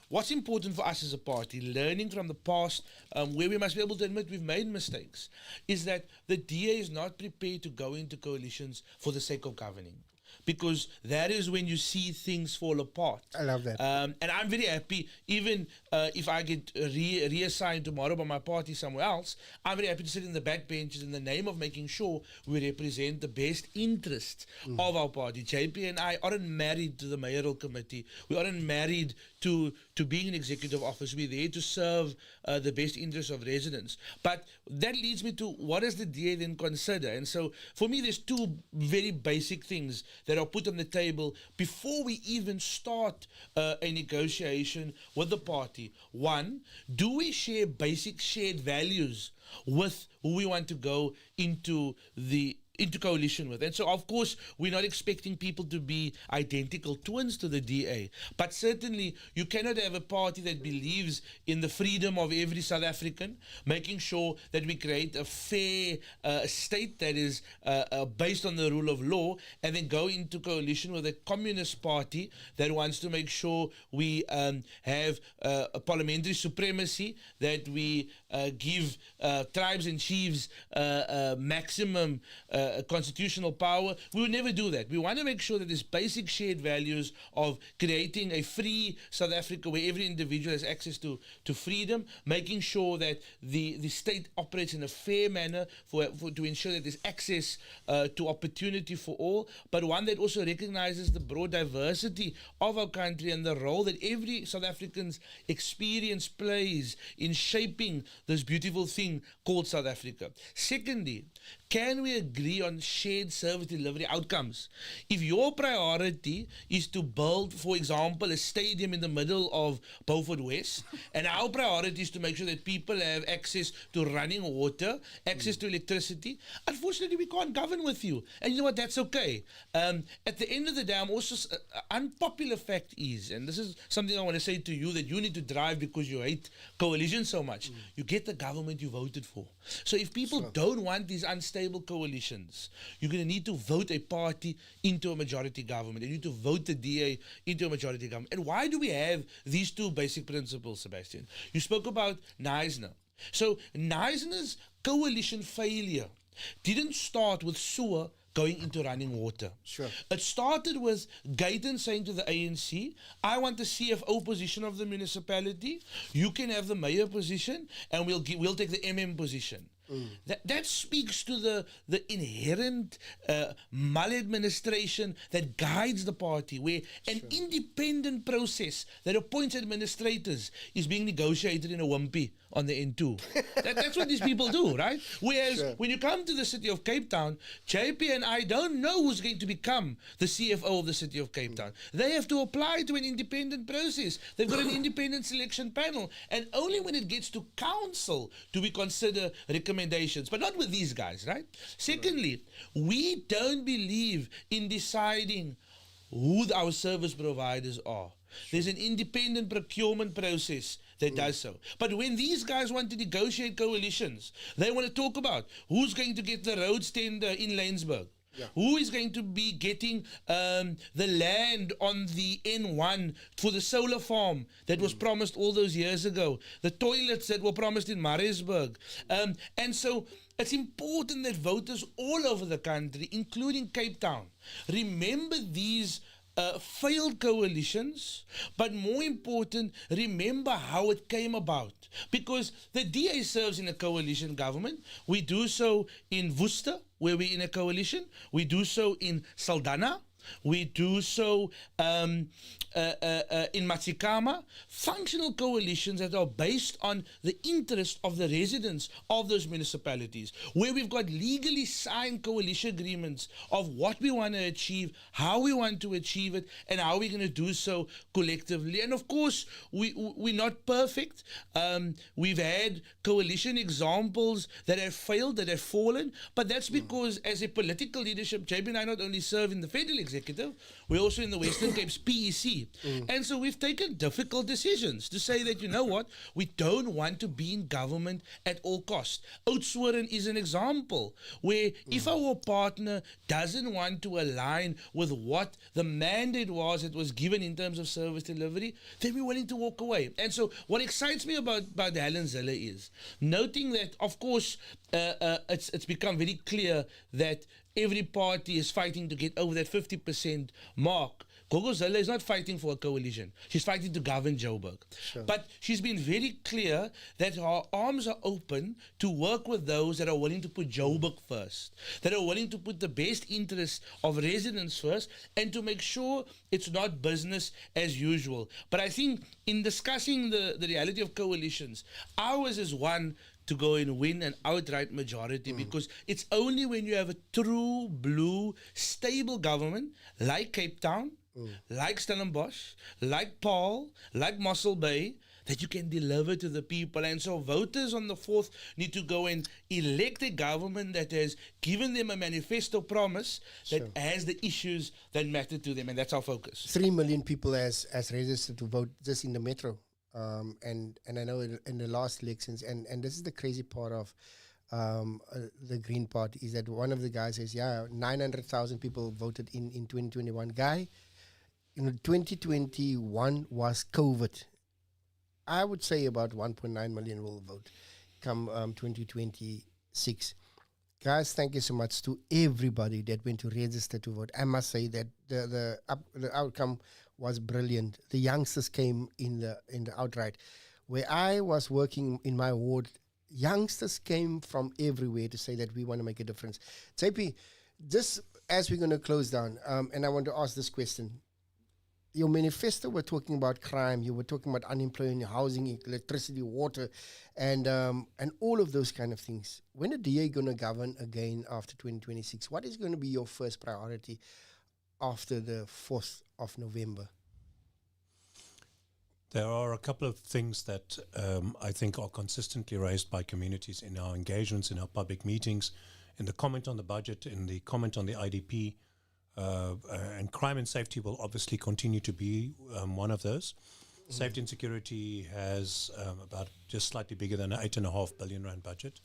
What's important for us as a party, learning from the past, where we must be able to admit we've made mistakes, is that the DA is not prepared to go into coalitions for the sake of governing. Because that is when you see things fall apart. I love that. And I'm very happy, even if I get reassigned tomorrow by my party somewhere else, I'm very happy to sit in the back benches in the name of making sure we represent the best interests of our party. JP and I aren't married to the mayoral committee. We aren't married to being an executive office. We're there to serve the best interests of residents. But that leads me to what does the DA then consider? And so for me, there's two very basic things that are put on the table before we even start a negotiation with the party. One, do we share basic shared values with who we want to go into coalition with? And so, of course, we're not expecting people to be identical twins to the DA, but certainly you cannot have a party that believes in the freedom of every South African, making sure that we create a fair state that is based on the rule of law, and then go into coalition with a communist party that wants to make sure we have a parliamentary supremacy, that we give tribes and chiefs maximum constitutional power. We would never do that. We want to make sure that there's basic shared values of creating a free South Africa where every individual has access to freedom, making sure that the state operates in a fair manner to ensure that there's access to opportunity for all, but one that also recognizes the broad diversity of our country and the role that every South African's experience plays in shaping this beautiful thing called South Africa. Secondly, can we agree on shared service delivery outcomes? If your priority is to build, for example, a stadium in the middle of Beaufort West, and our priority is to make sure that people have access to running water, access to electricity, unfortunately, we can't govern with you. And you know what? That's okay. At the end of the day, I'm also unpopular fact is, and this is something I want to say to you that you need to drive because you hate coalition so much. You get the government you voted for. So if people don't want these unstable coalitions, you're going to need to vote a party into a majority government. You need to vote the DA into a majority government. And why do we have these two basic principles, Sebastian? You spoke about Neisner. So Neisner's coalition failure didn't start with Sewer going into running water. Sure. It started with Gayton saying to the ANC, I want the CFO position of the municipality, you can have the mayor position, and we'll take the MM position. That speaks to the inherent maladministration that guides the party, where an independent process that appoints administrators is being negotiated in a wimpy on the N2. That's what these people do, right? Whereas when you come to the city of Cape Town, JP and I don't know who's going to become the CFO of the city of Cape Town. They have to apply to an independent process. They've got an independent selection panel. And only when it gets to council do we consider recommendations, but not with these guys, right? Secondly, we don't believe in deciding who our service providers are. There's an independent procurement process that does so. But when these guys want to negotiate coalitions, they want to talk about who's going to get the roads tender in Laingsburg. Who is going to be getting the land on the N1 for the solar farm that was promised all those years ago? The toilets that were promised in Maritzburg. And so it's important that voters all over the country, including Cape Town, remember these failed coalitions, but more important, remember how it came about. Because the DA serves in a coalition government. We do so in Worcester, where we're in a coalition. We do so in Saldanha. We do so in Matsikama, functional coalitions that are based on the interest of the residents of those municipalities, where we've got legally signed coalition agreements of what we want to achieve, how we want to achieve it, and how we're going to do so collectively. And of course, we're not perfect. We've had coalition examples that have failed, that have fallen, but that's because as a political leadership, JB and I not only serve in the federal executive, we're also in the Western Cape's PEC. And so we've taken difficult decisions to say that, you know what, we don't want to be in government at all costs. Oudtshoorn is an example where if our partner doesn't want to align with what the mandate was that was given in terms of service delivery, then we're willing to walk away. And so what excites me about Helen Zille is noting that, of course, it's become very clear that every party is fighting to get over that 50% mark. Gogo Zille is not fighting for a coalition. She's fighting to govern Joburg. But she's been very clear that her arms are open to work with those that are willing to put Joburg first, that are willing to put the best interests of residents first, and to make sure it's not business as usual. But I think in discussing the reality of coalitions, ours is one to go and win an outright majority, because it's only when you have a true blue, stable government like Cape Town, like Stellenbosch, like Paarl, like Mossel Bay, that you can deliver to the people. And so voters on the 4th need to go and elect a government that has given them a manifesto promise that has the issues that matter to them, and that's our focus. 3 million people has registered to vote just in the metro. And I know in the last elections, and this is the crazy part of the Green Party, is that one of the guys says, 900,000 people voted in 2021. Guy, 2021 was COVID. I would say about 1.9 million will vote come 2026. Guys, thank you so much to everybody that went to register to vote. I must say that the outcome was brilliant. The youngsters came in the outright. Where I was working in my ward, youngsters came from everywhere to say that we want to make a difference. JP, just as we're going to close down, and I want to ask this question. Your manifesto were talking about crime, you were talking about unemployment, housing, electricity, water, and all of those kind of things. When the DA going to govern again after 2026, what is going to be your first priority after the 4th of November? There are a couple of things that I think are consistently raised by communities in our engagements, in our public meetings, in the comment on the budget, in the comment on the IDP. And crime and safety will obviously continue to be one of those. Safety and security has about just slightly bigger than an 8.5 billion rand budget.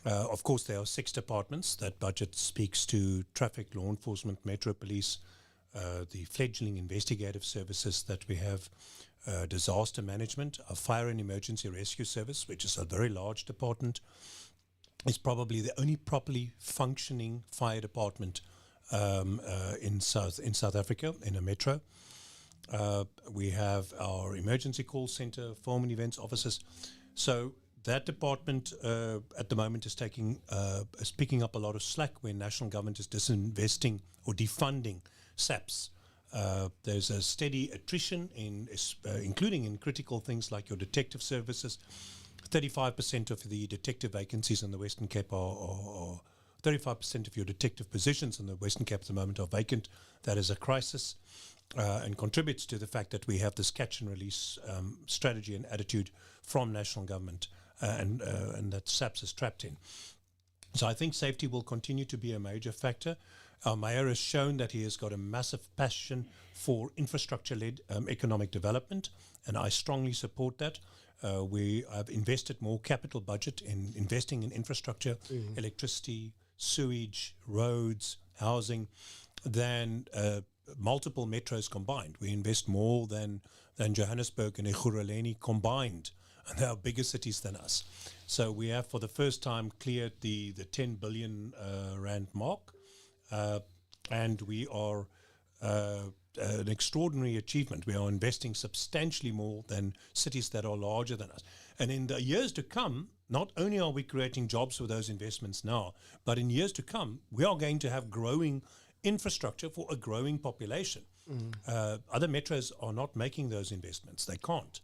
Of course, there are 6 departments. That budget speaks to traffic, law enforcement, metro police, the fledgling investigative services that we have, disaster management, a fire and emergency rescue service, which is a very large department. It's probably the only properly functioning fire department in South Africa, in a metro. We have our emergency call center, film and events offices. So that department at the moment is picking up a lot of slack when national government is disinvesting or defunding SAPS. There's a steady attrition including in critical things like your detective services. 35% of the detective vacancies in the Western Cape are 35% of your detective positions in the Western Cape at the moment are vacant. That is a crisis and contributes to the fact that we have this catch and release strategy and attitude from national government and that SAPS is trapped in. So I think safety will continue to be a major factor. Our mayor has shown that he has got a massive passion for infrastructure-led economic development, and I strongly support that. We have invested more capital budget in investing in infrastructure, electricity, sewage, roads, housing, than multiple metros combined. We invest more than Johannesburg and Ekurhuleni combined, and they are bigger cities than us. So we have for the first time cleared the 10 billion rand mark, and we are an extraordinary achievement. We are investing substantially more than cities that are larger than us. And in the years to come, not only are we creating jobs with those investments now, but in years to come, we are going to have growing infrastructure for a growing population. Other metros are not making those investments. They can't.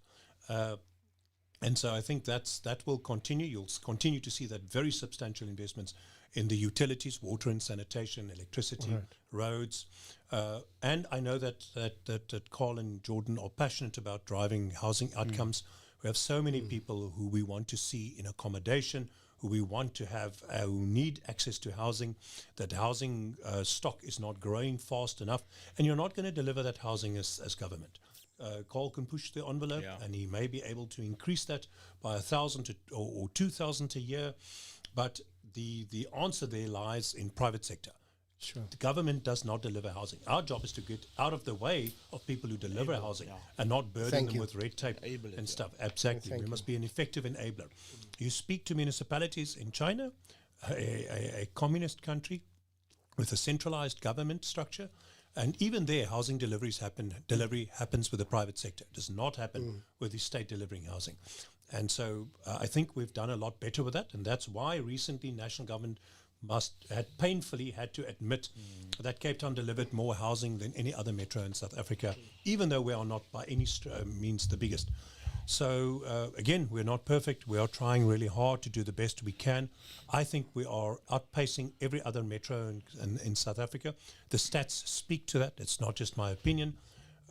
And so I think that will continue. You'll continue to see that very substantial investments in the utilities, water and sanitation, electricity, roads. And I know that Carl and Jordan are passionate about driving housing outcomes. We have so many people who we want to see in accommodation, who we want to have, who need access to housing, that housing stock is not growing fast enough, and you're not going to deliver that housing as government. Carl can push the envelope, and he may be able to increase that by 1,000 or 2,000 a year, but the answer there lies in private sector. Sure. The government does not deliver housing. Our job is to get out of the way of people who deliver housing and not burden Thank them you. with red tape and stuff. Exactly. Thank We you. must be an effective enabler. You speak to municipalities in China, a communist country with a centralized government structure, and even there, housing delivery happens with the private sector. It does not happen with the state delivering housing. And so I think we've done a lot better with that, and that's why recently national government painfully had to admit that Cape Town delivered more housing than any other metro in South Africa, even though we are not by any means the biggest. So again, we're not perfect. We are trying really hard to do the best we can. I think we are outpacing every other metro in South Africa. The stats speak to that. It's not just my opinion.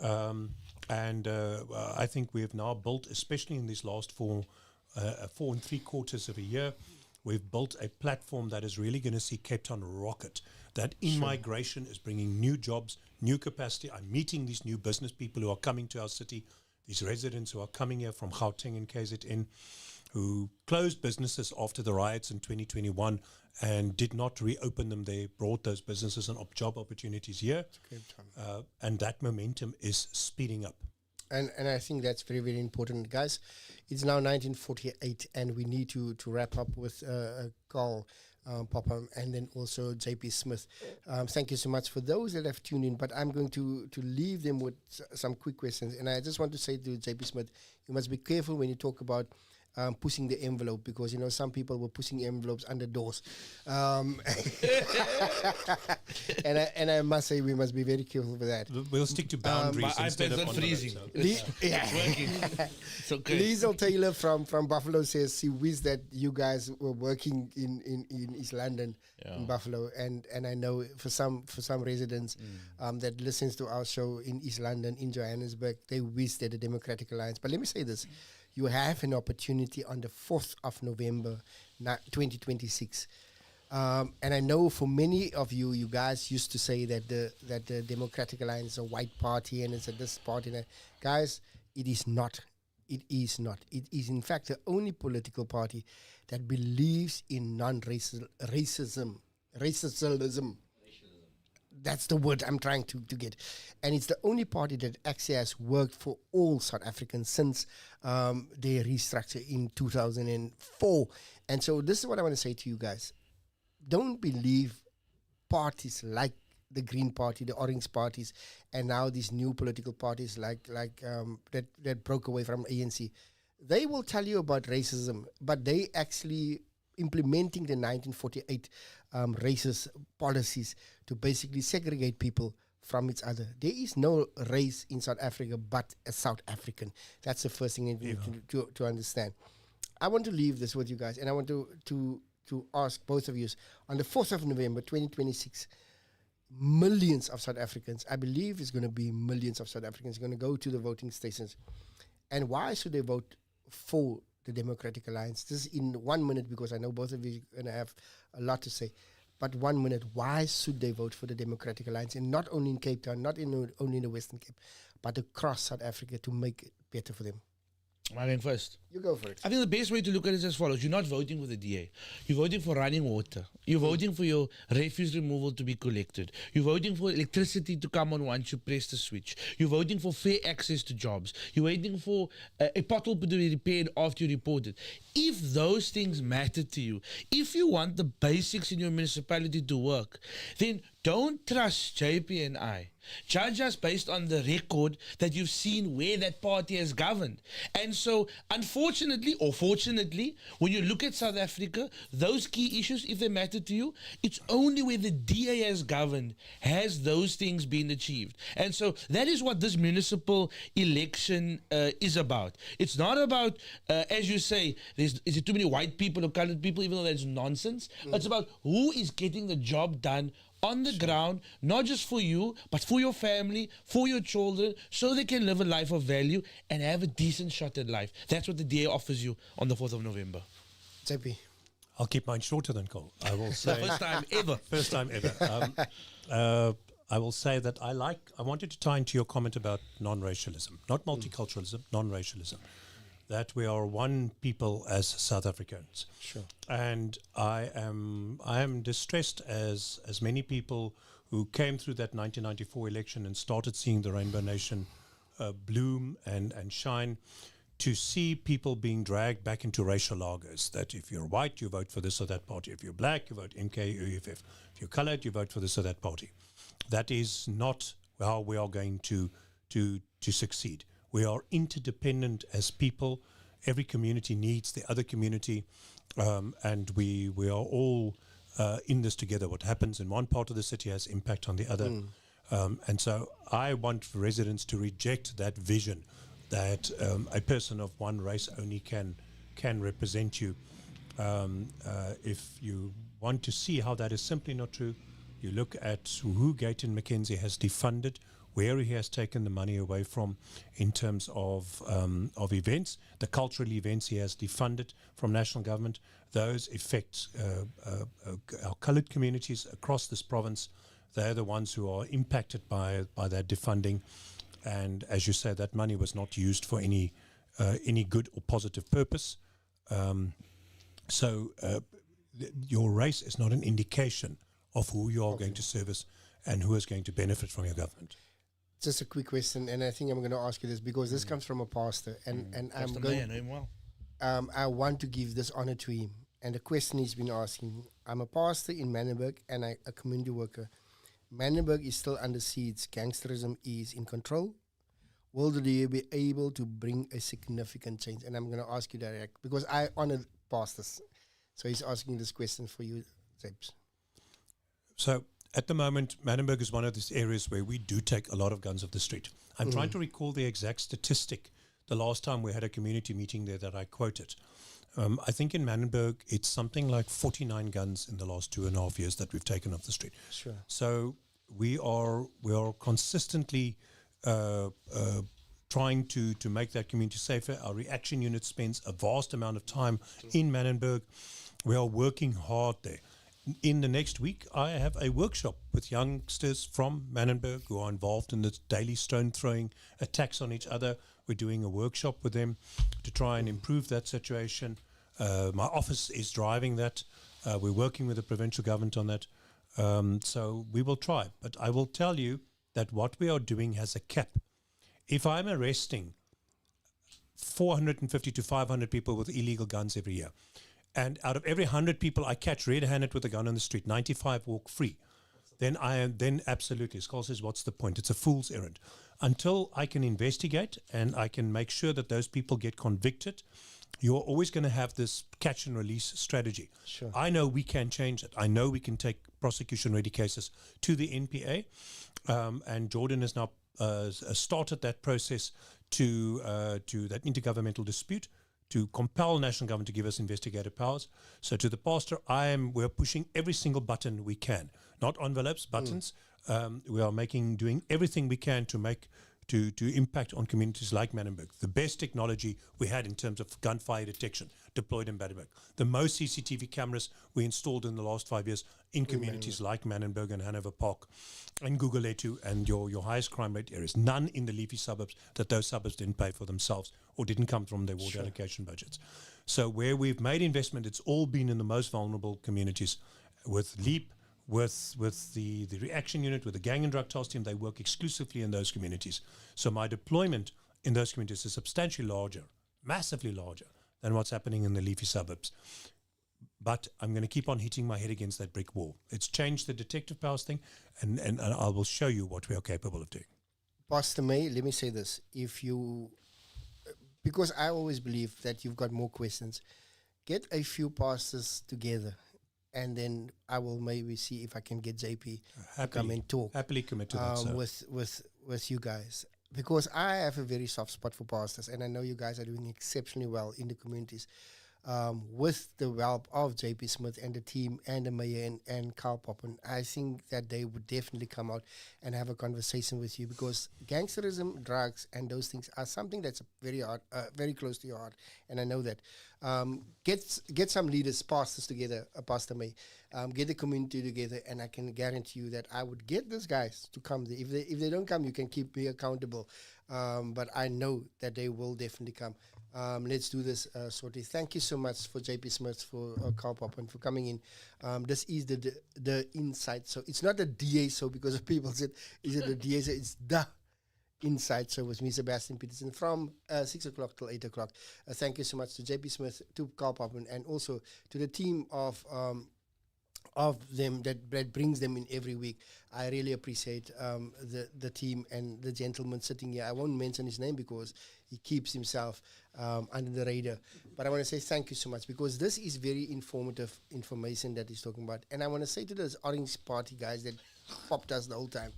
And I think we have now built, especially in these last 4 3/4 of a year, we've built a platform that is really going to see Cape Town rocket. That in-migration is bringing new jobs, new capacity. I'm meeting these new business people who are coming to our city, these residents who are coming here from Gauteng and KZN, who closed businesses after the riots in 2021 and did not reopen them. They brought those businesses and job opportunities here. And that momentum is speeding up. And I think that's very, very important. Guys, it's now 19:48, and we need to wrap up with Carl Popham and then also JP Smith. Thank you so much for those that have tuned in, but I'm going to leave them with some quick questions. And I just want to say to JP Smith, you must be careful when you talk about pushing the envelope, because some people were pushing envelopes under doors, and I must say we must be very careful with that. We'll stick to boundaries My instead iPad's of not envelopes, freezing. so. It's working. It's okay. Liesel Taylor from Buffalo says she wishes that you guys were working in East London, in Buffalo, and I know for some residents that listens to our show in East London, in Johannesburg, they wish that the Democratic Alliance. But let me say this. You have an opportunity on the 4th of November, 2026. And I know for many of you, you guys used to say that the Democratic Alliance is a white party and it's a this party. Guys, it is not. It is not. It is, in fact, the only political party that believes in racism. That's the word I'm trying to get. And it's the only party that actually has worked for all South Africans since their restructure in 2004. And so this is what I want to say to you guys. Don't believe parties like the Green Party, the Orange parties, and now these new political parties like that broke away from ANC. They will tell you about racism, but they actually implementing the 1948 racist policies to basically segregate people from each other. There is no race in South Africa but a South African. That's the first thing that you need to understand. I want to leave this with you guys, and I want to ask both of you, on the 4th of November 2026, millions of South Africans, I believe it's going to be millions of South Africans going to go to the voting stations. And why should they vote for the Democratic Alliance? This is in 1 minute, because I know both of you are going to have a lot to say. But 1 minute, why should they vote for the Democratic Alliance? And not only in Cape Town, not only in the Western Cape, but across South Africa to make it better for them. I'm going first. You go for it. I think the best way to look at it is as follows. You're not voting for the DA. You're voting for running water. You're voting for your refuse removal to be collected. You're voting for electricity to come on once you press the switch. You're voting for fair access to jobs. You're waiting for a pothole to be repaired after you report it. If those things matter to you, if you want the basics in your municipality to work, then don't trust JP and I. Judge us based on the record that you've seen where that party has governed. And so, unfortunately or fortunately, when you look at South Africa, those key issues, if they matter to you, it's only where the DA has governed has those things been achieved. And so that is what this municipal election is about. It's not about, as you say, is it too many white people or colored people, even though that's nonsense. It's about who is getting the job done on the ground, not just for you, but for your family, for your children, so they can live a life of value and have a decent shot at life. That's what the DA offers you on the 4th of November. JP. I'll keep mine shorter than Cole. I will The say first time ever. first time ever. I will say that I wanted to tie into your comment about non-racialism, not multiculturalism, non-racialism. That we are one people as South Africans. Sure. And I am distressed as many people who came through that 1994 election and started seeing the Rainbow Nation bloom and shine, to see people being dragged back into racial lagers, that if you're white, you vote for this or that party. If you're black, you vote MK or EFF. If you're colored, you vote for this or that party. That is not how we are going to succeed. We are interdependent as people. Every community needs the other community, and we are all in this together. What happens in one part of the city has impact on the other. And so I want residents to reject that vision that a person of one race only can represent you. If you want to see how that is simply not true, you look at who Gayton McKenzie has defunded, where he has taken the money away from in terms of events, the cultural events he has defunded from national government. Those affect our coloured communities across this province. They're the ones who are impacted by that defunding. And as you say, that money was not used for any good or positive purpose. So your race is not an indication of who you are going to service and who is going to benefit from your government. Just a quick question, and I think I'm going to ask you this because this comes from a pastor, and I'm Pastor going. Meyer, know him well. I want to give this honor to him. And the question he's been asking: I'm a pastor in Manenberg and a community worker. Manenberg is still under siege. Gangsterism is in control. Will the DA be able to bring a significant change? And I'm going to ask you direct because I honor pastors. So he's asking this question for you, Zebs. So at the moment, Manenberg is one of these areas where we do take a lot of guns off the street. I'm trying to recall the exact statistic the last time we had a community meeting there that I quoted. I think in Manenberg, it's something like 49 guns in the last 2.5 years that we've taken off the street. Sure. So we are consistently trying to make that community safer. Our reaction unit spends a vast amount of time in Manenberg. We are working hard there. In the next week, I have a workshop with youngsters from Manenberg who are involved in the daily stone throwing attacks on each other. We're doing a workshop with them to try and improve that situation. My office is driving that. We're working with the provincial government on that. So we will try. But I will tell you that what we are doing has a cap. If I'm arresting 450 to 500 people with illegal guns every year, and out of every 100 people I catch red-handed with a gun on the street, 95 walk free, then absolutely, as Carl says, what's the point? It's a fool's errand. Until I can investigate and I can make sure that those people get convicted, you're always going to have this catch and release strategy. Sure. I know we can change it. I know we can take prosecution-ready cases to the NPA, and Jordan has now started that process to that intergovernmental dispute, to compel national government to give us investigative powers. So to the pastor, we're pushing every single button we can, not envelopes, buttons. We are doing everything we can to impact on communities like Manenberg. The best technology we had in terms of gunfire detection deployed in Manenberg. The most CCTV cameras we installed in the last 5 years in communities like Manenberg and Hanover Park and Guguletu and your highest crime rate areas. None in the leafy suburbs that those suburbs didn't pay for themselves or didn't come from their ward allocation budgets. So where we've made investment, it's all been in the most vulnerable communities. With LEAP, with the reaction unit, with the gang and drug task team, they work exclusively in those communities. So my deployment in those communities is substantially larger, massively larger than what's happening in the leafy suburbs. but I'm going to keep on hitting my head against that brick wall. It's changed the detective powers thing, and I will show you what we are capable of doing. Pastor May, let me say this. Because I always believe that you've got more questions, get a few pastors together, and then I will maybe see if I can get JP to come and talk Happily commit to that, sir. with you guys. Because I have a very soft spot for pastors, and I know you guys are doing exceptionally well in the communities. With the help of JP Smith and the team and the mayor and Carl Poppen, I think that they would definitely come out and have a conversation with you, because gangsterism, drugs, and those things are something that's very hard, very close to your heart, and I know that. Get some leaders, pastors together, Pastor May, get the community together, and I can guarantee you that I would get these guys to come there. If they don't come, you can keep me accountable, but I know that they will definitely come. Let's do this, Sorty. Thank you so much for JP Smith, for Carl Pop, and for coming in. This is the insight. So it's not the DA, so because people said, is it the DA? So it's the insight. So with me, Sebastian Petersen, from 6 o'clock till 8 o'clock. Thank you so much to JP Smith, to Carl Pop, and also to the team of them that brings them in every week. I really appreciate the team and the gentleman sitting here. I won't mention his name because he keeps himself under the radar. But I want to say thank you so much, because this is very informative information that he's talking about. And I want to say to those Orange Party guys that popped us the whole time,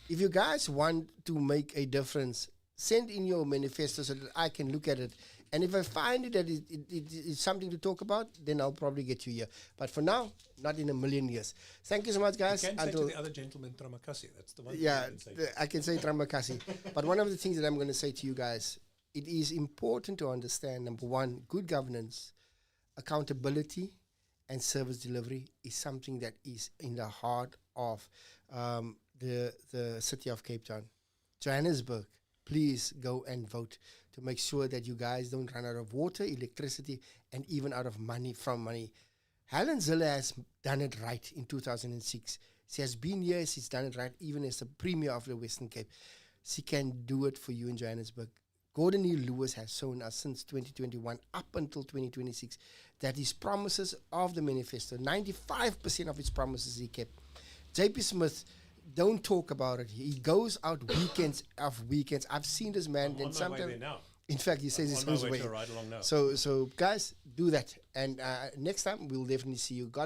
if you guys want to make a difference, send in your manifesto so that I can look at it. And if I find it that it's something to talk about, then I'll probably get you here. But for now, not in a million years. Thank you so much, guys. You can say to the other gentleman, Tramakasi. That's the one thing yeah, I can say. I can say Tramakasi. But one of the things that I'm going to say to you guys, it is important to understand, number one, good governance, accountability, and service delivery is something that is in the heart of the city of Cape Town. Johannesburg, please go and vote to make sure that you guys don't run out of water, electricity, and even out of money. Helen Zille has done it right in 2006. She has been here, she's done it right, even as the Premier of the Western Cape. She can do it for you in Johannesburg. Gordon E. Lewis has shown us since 2021 up until 2026 that his promises of the manifesto, 95% of his promises he kept. JP Smith, don't talk about it. He goes out weekends of weekends. I've seen this man. I'm on my way there now. In fact, he says I'm he's on his my way way. to ride along now. So guys, do that. And next time, we'll definitely see you. God